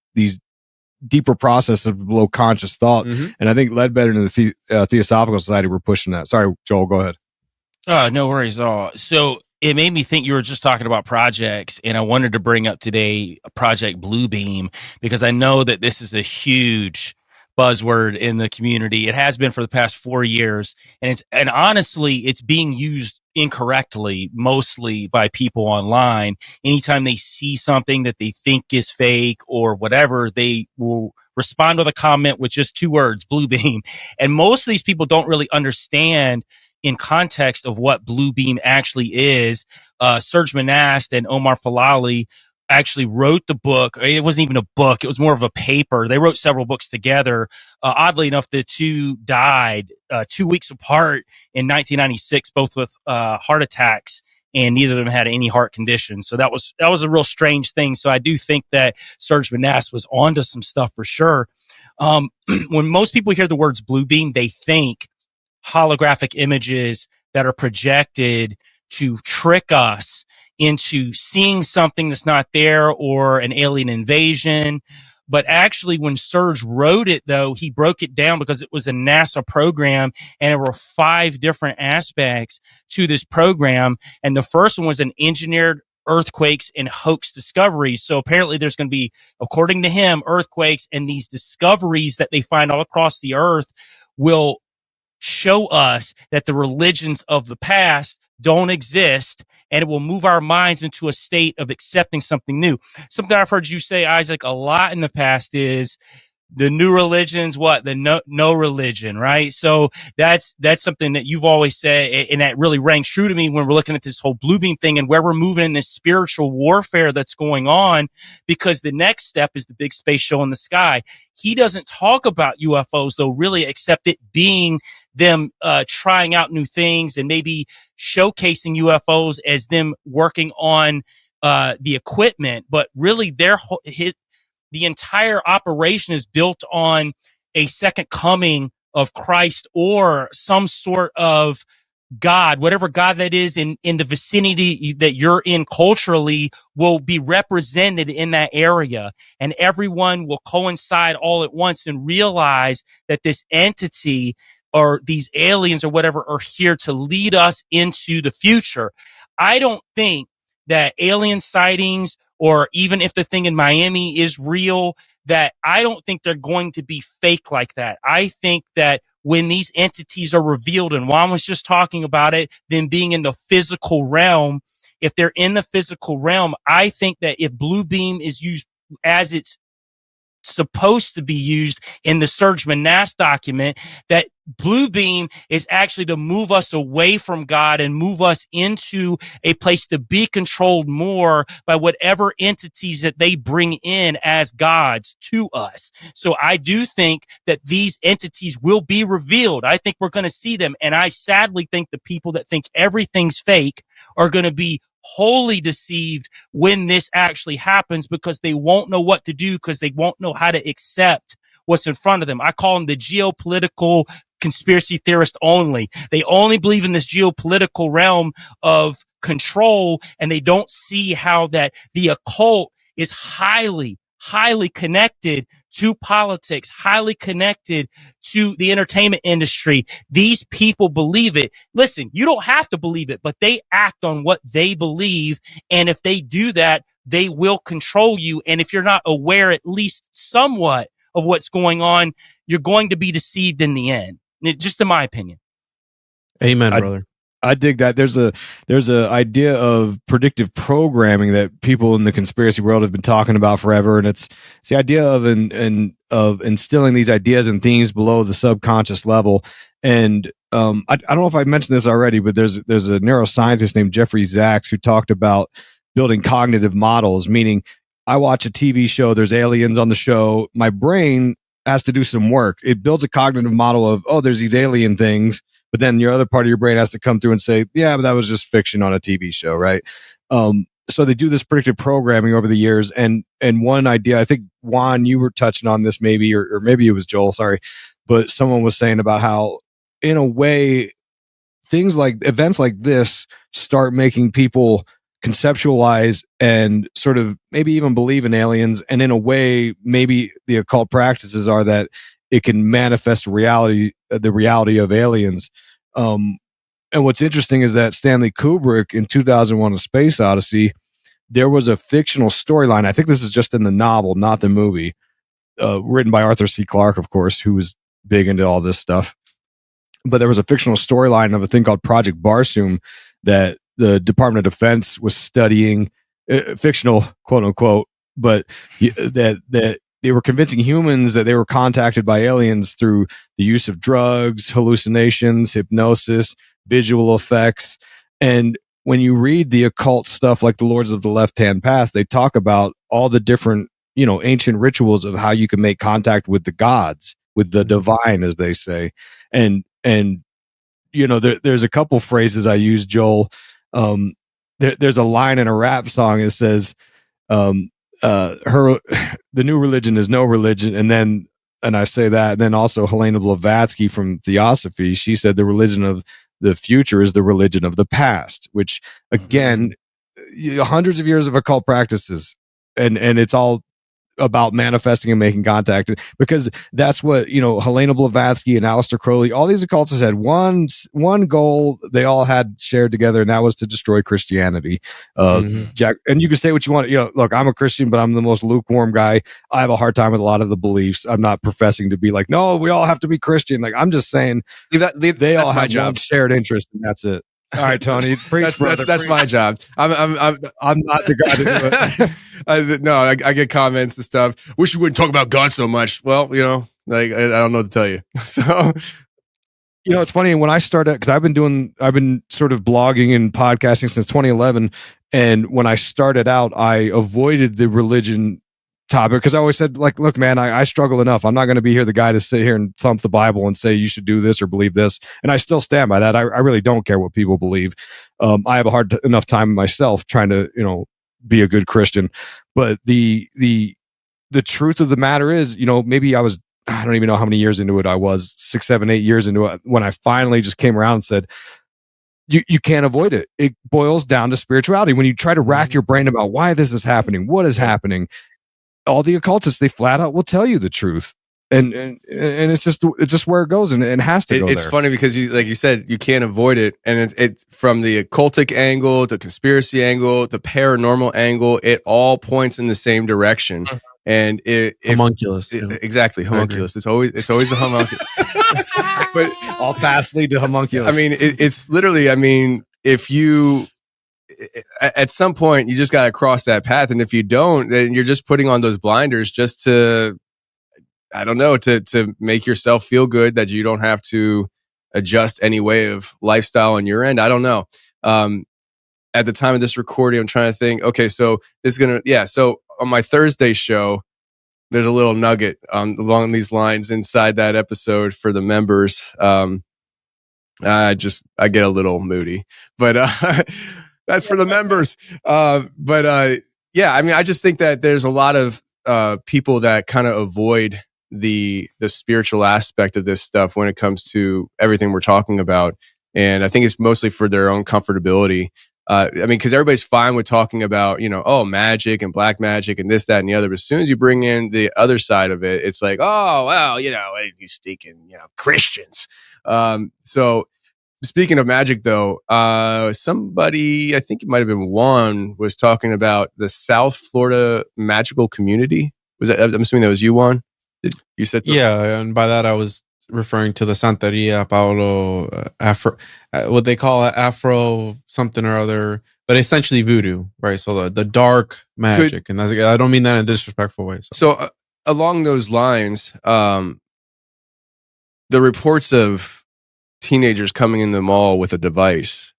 deeper processes of below conscious thought. Mm-hmm. And I think Ledbetter and the Theosophical Society were pushing that. Sorry, Joel, go ahead. No worries at all. So it made me think you were just talking about projects, and I wanted to bring up today Project Bluebeam, because I know that this is a huge buzzword in the community. It has been for the past 4 years, and honestly, it's being used incorrectly, mostly by people online. Anytime they see something that they think is fake or whatever, they will respond with a comment with just 2 words, Bluebeam. And most of these people don't really understand in context of what Bluebeam actually is. Serge Monast and Omar Falali actually wrote the book. It wasn't even a book. It was more of a paper. They wrote several books together. Oddly enough, the two died 2 weeks apart in 1996, both with heart attacks, and neither of them had any heart conditions. So that was a real strange thing. So I do think that Serge Monast was onto some stuff for sure. When most people hear the words Bluebeam, they think holographic images that are projected to trick us into seeing something that's not there or an alien invasion. But actually, when Serge wrote it, though, he broke it down because it was a NASA program and there were 5 different aspects to this program. And the first one was an engineered earthquakes and hoax discoveries. So apparently there's going to be, according to him, earthquakes, and these discoveries that they find all across the earth will show us that the religions of the past don't exist, and it will move our minds into a state of accepting something new. Something I've heard you say, Isaac, a lot in the past is the new religion's what? The no religion, right? So that's something that you've always said, and that really rang true to me when we're looking at this whole blue beam thing and where we're moving in this spiritual warfare that's going on, because the next step is the big space show in the sky. He doesn't talk about UFOs, though, really, except it being them trying out new things and maybe showcasing UFOs as them working on the equipment. But really, the entire operation is built on a second coming of Christ or some sort of God, whatever God that is in the vicinity that you're in culturally will be represented in that area. And everyone will coincide all at once and realize that this entity or these aliens or whatever are here to lead us into the future. I don't think that alien sightings, or even if the thing in Miami is real, that I don't think they're going to be fake like that. I think that when these entities are revealed, and Juan was just talking about it, them being in the physical realm, if they're in the physical realm, I think that if blue beam is used as it's supposed to be used in the Serge Manasse document, that blue beam is actually to move us away from God and move us into a place to be controlled more by whatever entities that they bring in as gods to us. So I do think that these entities will be revealed. I think we're going to see them. And I sadly think the people that think everything's fake are going to be wholly deceived when this actually happens, because they won't know what to do, because they won't know how to accept what's in front of them. I call them the geopolitical conspiracy theorist only. They only believe in this geopolitical realm of control, and they don't see how that the occult is highly connected to politics, highly connected to the entertainment industry. These people believe it. Listen, you don't have to believe it, but they act on what they believe. And if they do that, they will control you. And if you're not aware, at least somewhat, of what's going on, you're going to be deceived in the end. Just in my opinion. Amen, brother. I dig that. There's a idea of predictive programming that people in the conspiracy world have been talking about forever, and it's the idea of of instilling these ideas and themes below the subconscious level. And I don't know if I mentioned this already, but there's a neuroscientist named Jeffrey Zaks who talked about building cognitive models, meaning I watch a TV show, there's aliens on the show, my brain has to do some work. It builds a cognitive model of, oh, there's these alien things. But then your other part of your brain has to come through and say, yeah, but that was just fiction on a TV show, right? So they do this predictive programming over the years. And one idea, I think, Juan, you were touching on this maybe, or maybe it was Joel, sorry. But someone was saying about how, in a way, events like this start making people conceptualize and sort of maybe even believe in aliens. And in a way, maybe the occult practices are that it can manifest the reality of aliens. And what's interesting is that Stanley Kubrick in 2001: A Space Odyssey, there was a fictional storyline. I think this is just in the novel, not the movie, written by Arthur C. Clarke, of course, who was big into all this stuff. But there was a fictional storyline of a thing called Project Barsoom that the Department of Defense was studying, fictional, quote unquote, but that they were convincing humans that they were contacted by aliens through the use of drugs, hallucinations, hypnosis, visual effects. And when you read the occult stuff like the Lords of the Left-Hand Path, they talk about all the different, ancient rituals of how you can make contact with the gods, with the divine, as they say. And there's a couple phrases I use, Joel. There's a line in a rap song that says, the new religion is no religion. And I say that. And then also Helena Blavatsky from Theosophy, she said the religion of the future is the religion of the past, which again, hundreds of years of occult practices, and it's all about manifesting and making contact, because that's what, Helena Blavatsky and Aleister Crowley, all these occultists had one goal they all had shared together, and that was to destroy Christianity. Jack, and you can say what you want. Look, I'm a Christian, but I'm the most lukewarm guy. I have a hard time with a lot of the beliefs. I'm not professing to be like, no, we all have to be Christian. Like, I'm just saying they all have one shared interest, and that's it. All right, Tony. Preach, that's my job. I'm not the guy to do it. No, I get comments and stuff. Wish you wouldn't talk about God so much. Well, I don't know what to tell you. So, it's funny when I started, because I've been sort of blogging and podcasting since 2011, and when I started out, I avoided the religion topic because I always said, like, look, man, I struggle enough. I'm not going to be here the guy to sit here and thump the Bible and say you should do this or believe this. And I still stand by that. I really don't care what people believe. I have a hard enough time myself trying to, be a good Christian. But the truth of the matter is, maybe I don't even know how many years into it I was, 6, 7, 8 years into it, when I finally just came around and said, you can't avoid it. It boils down to spirituality. When you try to rack your brain about why this is happening, what is happening, all the occultists, they flat out will tell you the truth. And it's just where it goes, and it has to go It's there. funny because like you said, you can't avoid it. And it from the occultic angle, the conspiracy angle, the paranormal angle, it all points in the same direction. And homunculus. Exactly. Homunculus. It's always the homunculus. But all paths lead to homunculus. I mean, it's literally, if you, at some point, you just got to cross that path. And if you don't, then you're just putting on those blinders just to, I don't know, to make yourself feel good that you don't have to adjust any way of lifestyle on your end. I don't know. At the time of this recording, I'm trying to think, okay, so this is so on my Thursday show, there's a little nugget along these lines inside that episode for the members. I get a little moody, but that's for the members. I just think that there's a lot of people that kind of avoid the spiritual aspect of this stuff when it comes to everything we're talking about. And I think it's mostly for their own comfortability. Because everybody's fine with talking about, magic and black magic and this, that, and the other. But as soon as you bring in the other side of it, it's like, oh, well, you speaking, Christians. So speaking of magic, though, somebody, I think it might have been Juan, was talking about the South Florida magical community. Was that? I'm assuming that was you, Juan. You said something? Yeah, and by that I was referring to the Santeria Paulo Afro, what they call Afro something or other, but essentially voodoo, right? So the dark magic, and I don't mean that in a disrespectful way. So along those lines, the reports of teenagers coming in the mall with a device,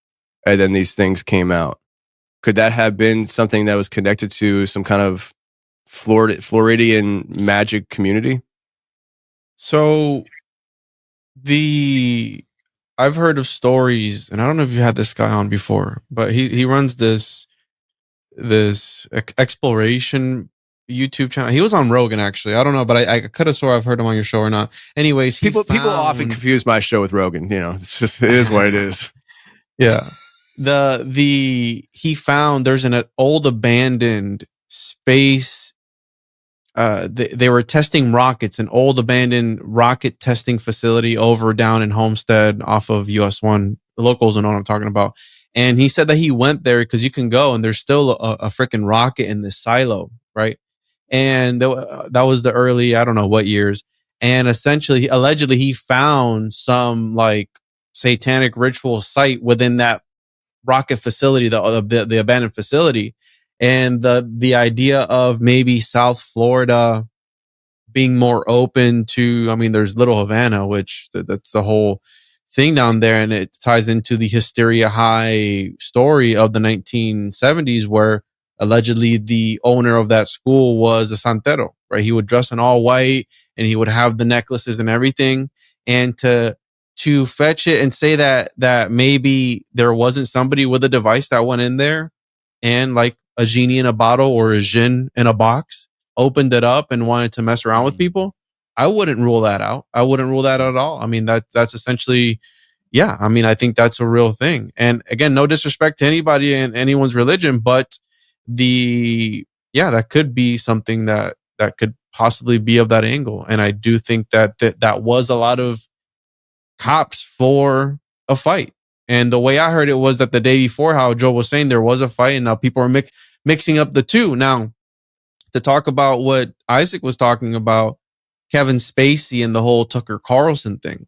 and then these things came out. Could that have been something that was connected to some kind of Floridian magic community? So I've heard of stories, and I don't know if you had this guy on before, but he runs this exploration YouTube channel. He was on Rogan, actually. I don't know, but I could have swore I've heard him on your show or not. Anyways, people often confuse my show with Rogan. It's just, it is what it is. Yeah. He found there's an old abandoned space. They were testing rockets, an old abandoned rocket testing facility over down in Homestead off of US 1. The locals know what I'm talking about. And he said that he went there because you can go and there's still a freaking rocket in this silo, right? And that was the early, I don't know what years. And essentially, allegedly, he found some like satanic ritual site within that rocket facility, the abandoned facility. And the idea of maybe South Florida being more open to, there's Little Havana, which that's the whole thing down there. And it ties into the Hysteria High story of the 1970s, where allegedly the owner of that school was a santero, right? He would dress in all white and he would have the necklaces and everything. And to fetch it and say that maybe there wasn't somebody with a device that went in there and like a genie in a bottle or a djinn in a box, opened it up and wanted to mess around with people, I wouldn't rule that out. I wouldn't rule that at all. That's essentially, yeah, I mean, I think that's a real thing. And again, no disrespect to anybody in anyone's religion, but that could be something that could possibly be of that angle. And I do think that was a lot of cops for a fight. And the way I heard it was that the day before, how Joe was saying there was a fight, and now people are mixing up the two. Now, to talk about what Isaac was talking about, Kevin Spacey and the whole Tucker Carlson thing,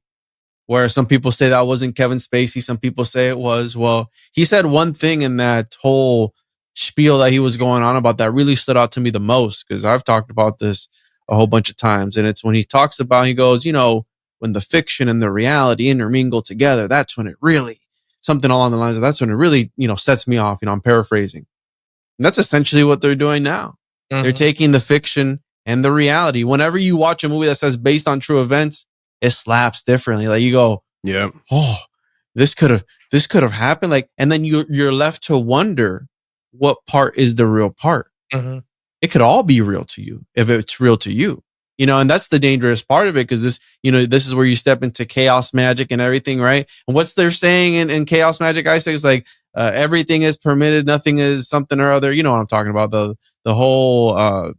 where some people say that wasn't Kevin Spacey, some people say it was. Well, he said one thing in that whole spiel that he was going on about that really stood out to me the most, because I've talked about this a whole bunch of times. And it's when he talks about, he goes, when the fiction and the reality intermingle together, that's when it really, something along the lines of, that's when it really, sets me off. I'm paraphrasing. And that's essentially what they're doing now. Mm-hmm. They're taking the fiction and the reality. Whenever you watch a movie that says based on true events, it slaps differently. Like you go, yeah, oh, this could have happened. Like, and then you're left to wonder what part is the real part. Mm-hmm. It could all be real to you if it's real to you, and that's the dangerous part of it. Cause this is where you step into chaos magic and everything. Right. And what's they're saying in chaos magic, I say, is like, everything is permitted. Nothing is something or other. You know what I'm talking about? The whole,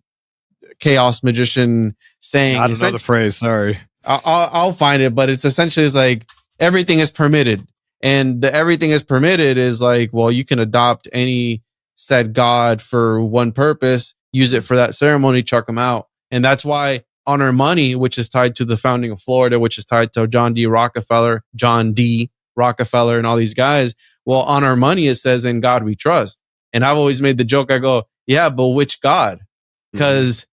chaos magician saying. I don't know the phrase. Sorry. I'll find it, but it's essentially like everything is permitted, and the everything is permitted is like, well, you can adopt any said god for one purpose, use it for that ceremony, chuck them out. And that's why on our money, which is tied to the founding of Florida, which is tied to John D. Rockefeller, and all these guys. Well, on our money, it says, in God we trust. And I've always made the joke. I go, yeah, but which God? Because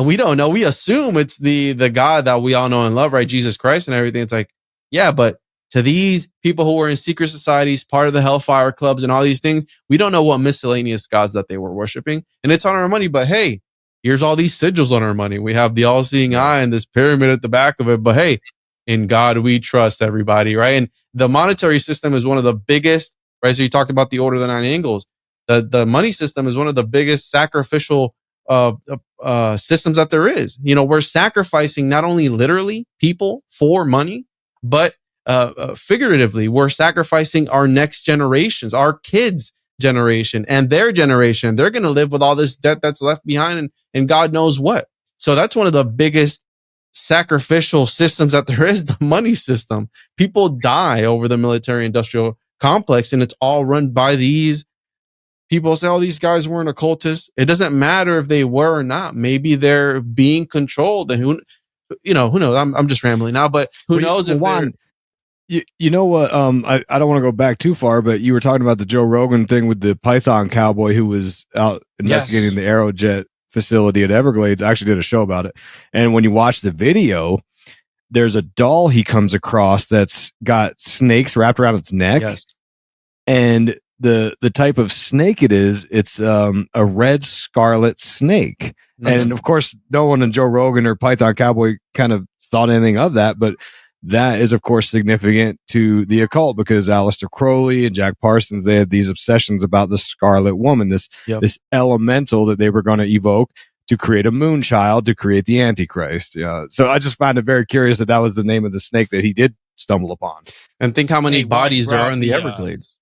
we don't know. We assume it's the God that we all know and love, right? Jesus Christ and everything. It's like, yeah, but to these people who were in secret societies, part of the Hellfire clubs and all these things, we don't know what miscellaneous gods that they were worshiping. And it's on our money. But hey, here's all these sigils on our money. We have the all-seeing eye and this pyramid at the back of it. But hey, in God we trust, everybody, right? And the monetary system is one of the biggest, right? So you talked about the Order of the Nine Angles. The money system is one of the biggest sacrificial systems that there is. We're sacrificing not only literally people for money, but figuratively, we're sacrificing our next generations, our kids' generation and their generation. They're going to live with all this debt that's left behind and God knows what. So that's one of the biggest sacrificial systems that there is, the money system. People die over the military industrial complex, and it's all run by these people. Say, oh, these guys weren't occultists. It doesn't matter if they were or not. Maybe they're being controlled, and who knows? I'm just rambling now, but who knows if Juan, you know what? I don't want to go back too far, but you were talking about the Joe Rogan thing with the Python cowboy who was out investigating the Aerojet facility at Everglades. I actually did a show about it. And when you watch the video, there's a doll he comes across that's got snakes wrapped around its neck. Yes. And the type of snake it is, it's a red scarlet snake. Mm-hmm. And of course, no one in Joe Rogan or Python Cowboy kind of thought anything of that, but that is, of course, significant to the occult because Aleister Crowley and Jack Parsons, they had these obsessions about the Scarlet Woman, this elemental that they were going to evoke to create a moon child, to create the Antichrist. So I just find it very curious that was the name of the snake that he did stumble upon. And think how many bodies there are in the Everglades.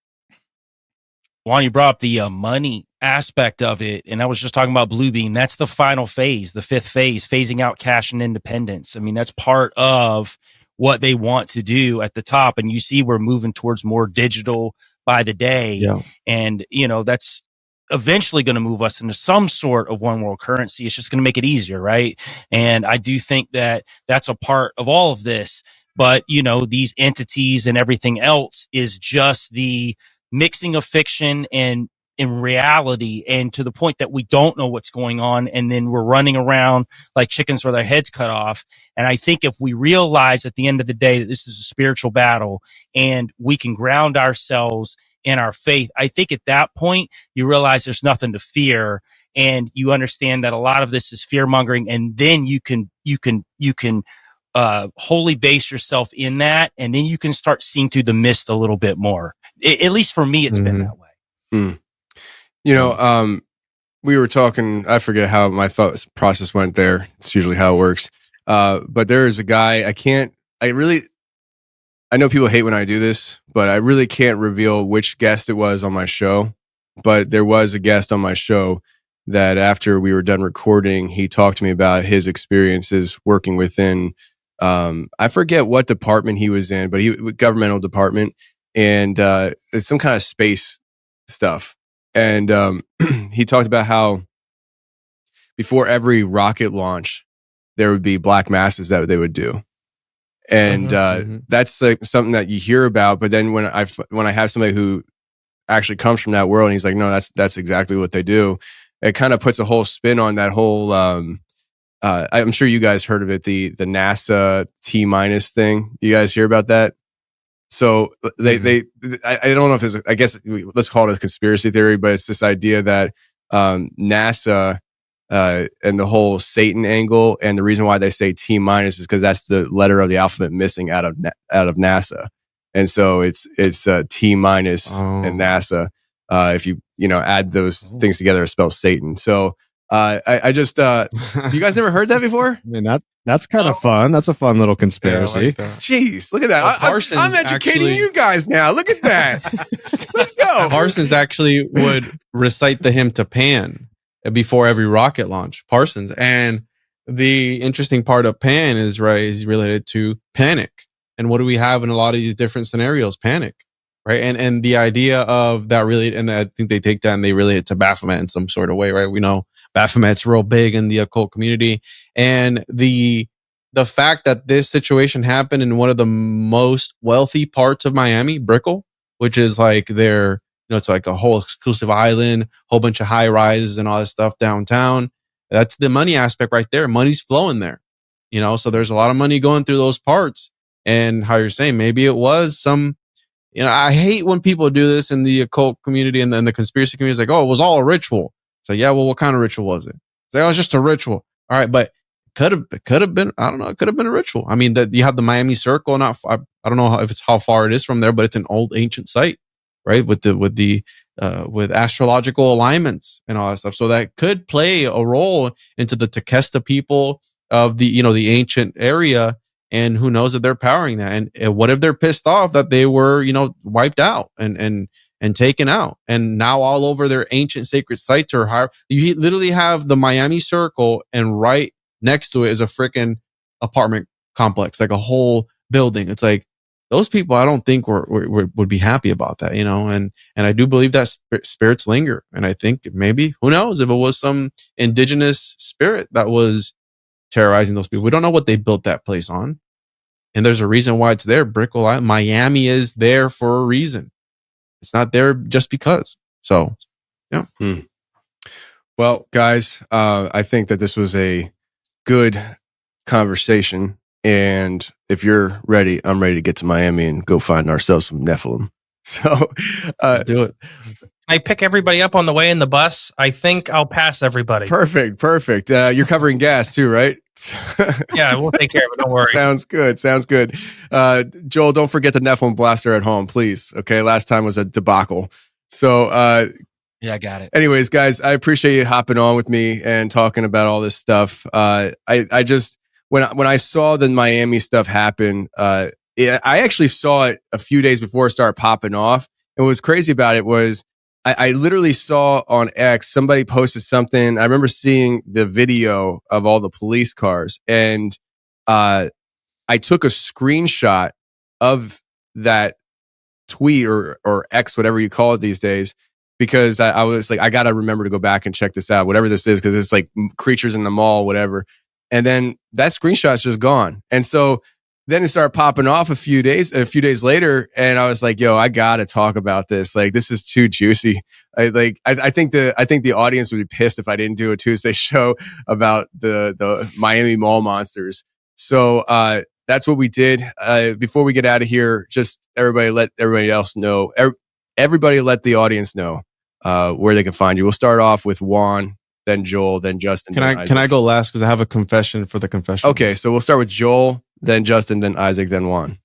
Juan, you brought up the money aspect of it, and I was just talking about Blue Beam. That's the final phase, the fifth phase, phasing out cash and independence. I mean, that's part of what they want to do at the top. And you see, we're moving towards more digital by the day. Yeah. And, that's eventually going to move us into some sort of one world currency. It's just going to make it easier. Right. And I do think that that's a part of all of this. But, these entities and everything else is just the mixing of fiction and in reality, and to the point that we don't know what's going on, and then we're running around like chickens with our heads cut off. And I think if we realize at the end of the day that this is a spiritual battle and we can ground ourselves in our faith, I think at that point you realize there's nothing to fear, and you understand that a lot of this is fear mongering, and then you can wholly base yourself in that, and then you can start seeing through the mist a little bit more. At least for me, it's been that way. Mm. We were talking, I forget how my thought process went there. It's usually how it works. But there is a guy, I I know people hate when I do this, but I really can't reveal which guest it was on my show. But there was a guest on my show that after we were done recording, he talked to me about his experiences working within, I forget what department he was in, but governmental department, and it's some kind of space stuff. And he talked about how before every rocket launch, there would be black masses that they would do. And that's like something that you hear about. But then when I have somebody who actually comes from that world, and he's like, no, that's exactly what they do. It kind of puts a whole spin on that whole. I'm sure you guys heard of it, the NASA T- thing. You guys hear about that? So I don't know if there's, I guess let's call it a conspiracy theory, but it's this idea that NASA and the whole Satan angle, and the reason why they say T- is because that's the letter of the alphabet missing out of NASA, and so it's T- and NASA. If you add those things together, it spells Satan. So I just you guys never heard that before? I mean, that's kind of fun. That's a fun little conspiracy. Yeah, Jeez, look at that! I'm educating you guys now. Look at that. Let's go. Parsons actually would recite the hymn to Pan before every rocket launch. Parsons. And the interesting part of Pan is related to panic. And what do we have in a lot of these different scenarios? Panic. Right. And the idea of that really, and I think they take that and they relate it to Baphomet in some sort of way, right? We know Baphomet's real big in the occult community. And the fact that this situation happened in one of the most wealthy parts of Miami, Brickell, which is like it's like a whole exclusive island, whole bunch of high rises and all this stuff downtown. That's the money aspect right there. Money's flowing there, so there's a lot of money going through those parts. And how you're saying, maybe it was some, I hate when people do this in the occult community and then the conspiracy community is like, oh, it was all a ritual. It's like, yeah, well, what kind of ritual was it? It's like, oh, it's just a ritual. All right. But could have been, I don't know. It could have been a ritual. I mean, you have the Miami Circle. I don't know if it's how far it is from there, but it's an old ancient site, right? With astrological alignments and all that stuff. So that could play a role into the Tequesta people of the ancient area. And who knows if they're powering that? And what if they're pissed off that they were, wiped out and taken out? And now all over their ancient sacred sites are higher. You literally have the Miami Circle, and right next to it is a freaking apartment complex, like a whole building. It's like, those people, I don't think would be happy about that, And I do believe that spirits linger. And I think maybe, who knows, if it was some indigenous spirit that was terrorizing those people. We don't know what they built that place on. And there's a reason why it's there. Brickell Island, Miami is there for a reason. It's not there just because. So, yeah. Well, guys, I think that this was a good conversation. And if you're ready, I'm ready to get to Miami and go find ourselves some Nephilim. So do it. I pick everybody up on the way in the bus. I think I'll pass everybody. Perfect. You're covering gas too, right? Yeah, we'll take care of it. Don't worry. Sounds good. Joel, don't forget the Nephilim blaster at home, please. Okay, last time was a debacle. So yeah, I got it. Anyways, guys, I appreciate you hopping on with me and talking about all this stuff. I just when I saw the Miami stuff happen, I actually saw it a few days before it started popping off. And what was crazy about it was I literally saw on X, somebody posted something. I remember seeing the video of all the police cars, and I took a screenshot of that tweet or X, whatever you call it these days, because I was like, I got to remember to go back and check this out, whatever this is, because it's like creatures in the mall, whatever. And then that screenshot's just gone. And so then it started popping off a few days later, and I was like, "Yo, I gotta talk about this. Like, this is too juicy." I think the audience would be pissed if I didn't do a Tuesday show about the Miami mall monsters. So that's what we did. Before we get out of here, just let everybody else know. Everybody let the audience know where they can find you. We'll start off with Juan, then Joel, then Justin. Can I go last because I have a confession for the confession? Okay, so we'll start with Joel, then Justin, then Isaac, then Juan.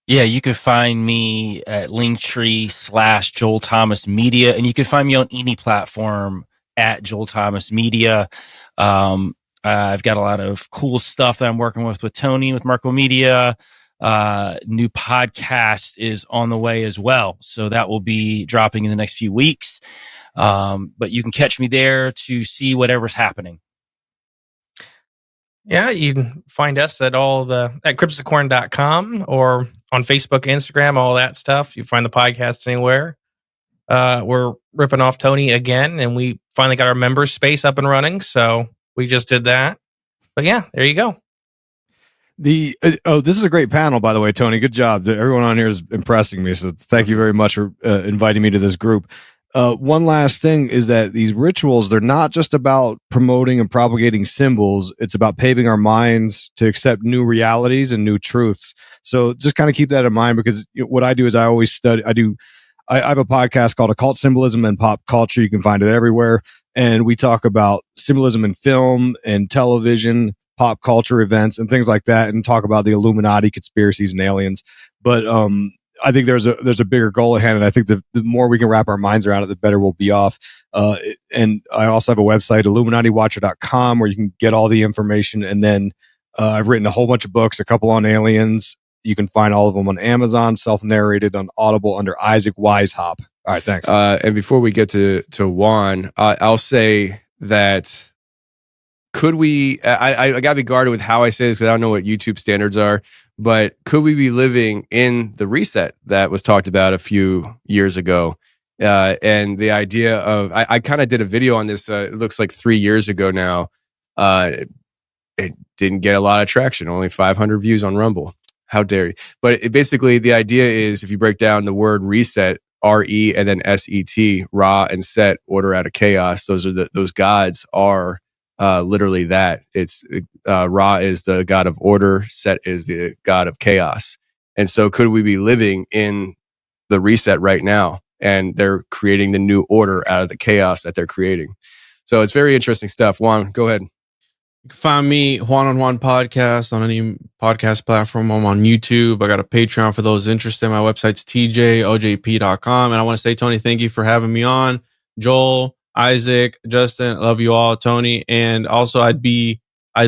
Yeah, you can find me at Linktree/Joel Thomas Media, and you can find me on any platform at Joel Thomas Media. I've got a lot of cool stuff that I'm working with Tony, with Merkel Media. New podcast is on the way as well. So that will be dropping in the next few weeks. But you can catch me there to see whatever's happening. Yeah, you can find us at cryptidsofcorn.com or on Facebook, Instagram, all that stuff. You find the podcast anywhere. We're ripping off Tony again, and we finally got our member space up and running. So we just did that. But yeah, there you go. This is a great panel, by the way, Tony. Good job. Everyone on here is impressing me. So thank you very much for inviting me to this group. One last thing is that these rituals, they're not just about promoting and propagating symbols. It's about paving our minds to accept new realities and new truths. So just kind of keep that in mind, because what I do is I always study. I have a podcast called Occult Symbolism and Pop Culture. You can find it everywhere. And we talk about symbolism in film and television, pop culture events and things like that, and talk about the Illuminati, conspiracies, and aliens. But I think there's a bigger goal at hand, and I think the more we can wrap our minds around it, the better we'll be off. And I also have a website, IlluminatiWatcher.com, where you can get all the information. And then I've written a whole bunch of books, a couple on aliens. You can find all of them on Amazon, self-narrated on Audible under Isacc Weishaupt. All right, thanks. And before we get to Juan, I'll say that could we, I got to be guarded with how I say this because I don't know what YouTube standards are, but could we be living in the reset that was talked about a few years ago? And the idea of, I kind of did a video on this, it looks like 3 years ago now. It didn't get a lot of traction, only 500 views on Rumble. How dare you? But basically, the idea is if you break down the word reset, R-E and then S-E-T, Ra and Set, order out of chaos. Those gods are literally that. It's Ra is the god of order, Set is the god of chaos. And so could we be living in the reset right now? And they're creating the new order out of the chaos that they're creating. So it's very interesting stuff. Juan, go ahead. You can find me, Juan on Juan Podcast, on any podcast platform. I'm on YouTube. I got a Patreon for those interested. My website's tjojp.com. And I want to say, Tony, thank you for having me on. Joel, Isaac, Justin, I love you all, Tony. And also I'd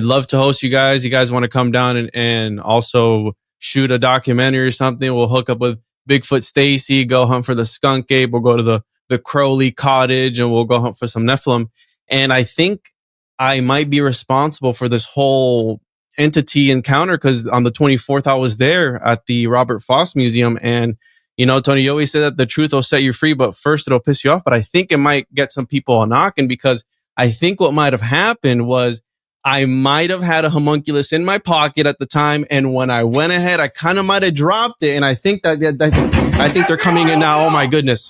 love to host you guys. You guys want to come down and also shoot a documentary or something? We'll hook up with Bigfoot Stacy, go hunt for the skunk ape. We'll go to the Crowley cottage and we'll go hunt for some Nephilim. And I think I might be responsible for this whole entity encounter because on the 24th, I was there at the Robert Foss Museum. And, you know, Tony, you always say that the truth will set you free, but first it'll piss you off. But I think it might get some people a knocking because I think what might have happened was I might have had a homunculus in my pocket at the time. And when I went ahead, I kind of might have dropped it. And I think I think they're coming in now. Oh, my goodness.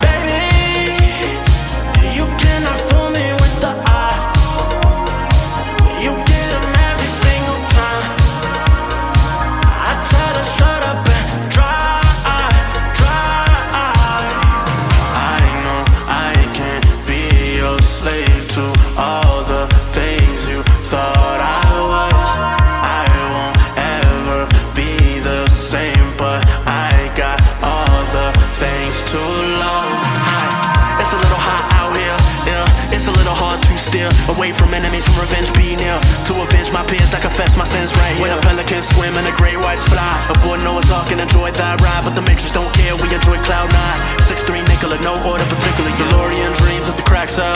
Away from enemies, from revenge be near. To avenge my peers, I confess my sins right here. When a pelican swim and the great whites fly, aboard Noah's Ark and enjoy thy ride. But the matrix don't care, we enjoy cloud nine. 6'3" Nicola, no order particularly. DeLorean dreams of the crack cell,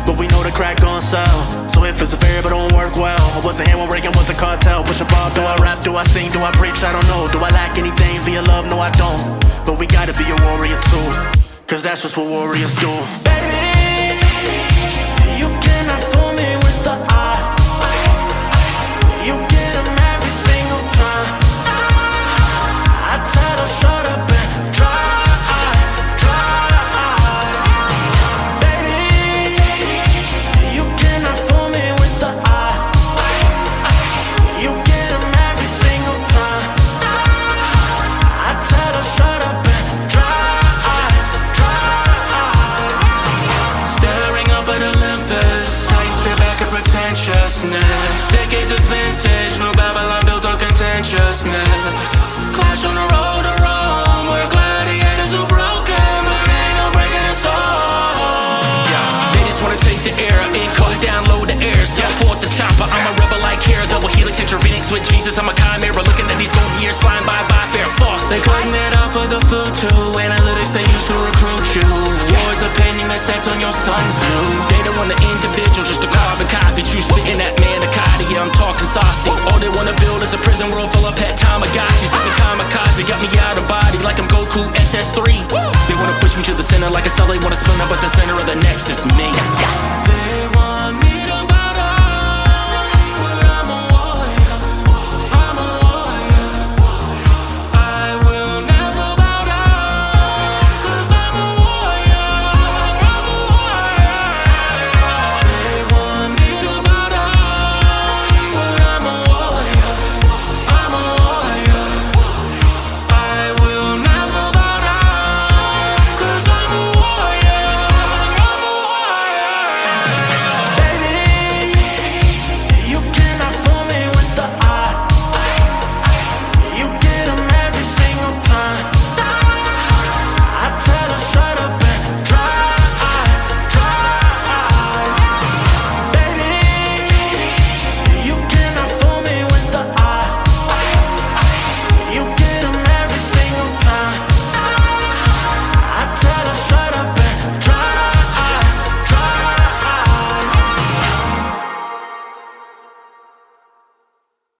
but we know the crack gon' sell. So if it's a variable, don't work well. I wasn't here when Reagan was a cartel. Push a bar, do I rap, do I sing, do I preach, I don't know. Do I lack anything via love? No, I don't. But we gotta be a warrior too, cause that's just what warriors do. Baby, you cannot fool me with the eye. You get them every single time. I tell them shut up and dry. Baby, you cannot fool me with the eye. You get them every single time. I tell them shut up and dry. SS on your son's zoo. They don't want the individual, just a carbon copy. True spitting that manicotti, yeah, I'm talking saucy. All they wanna build is a prison world full of pet Tamagotchis. Living kamikaze, got me out of body like I'm Goku SS3. They wanna push me to the center like a cell, they wanna spin up at the center of the nexus, me. They want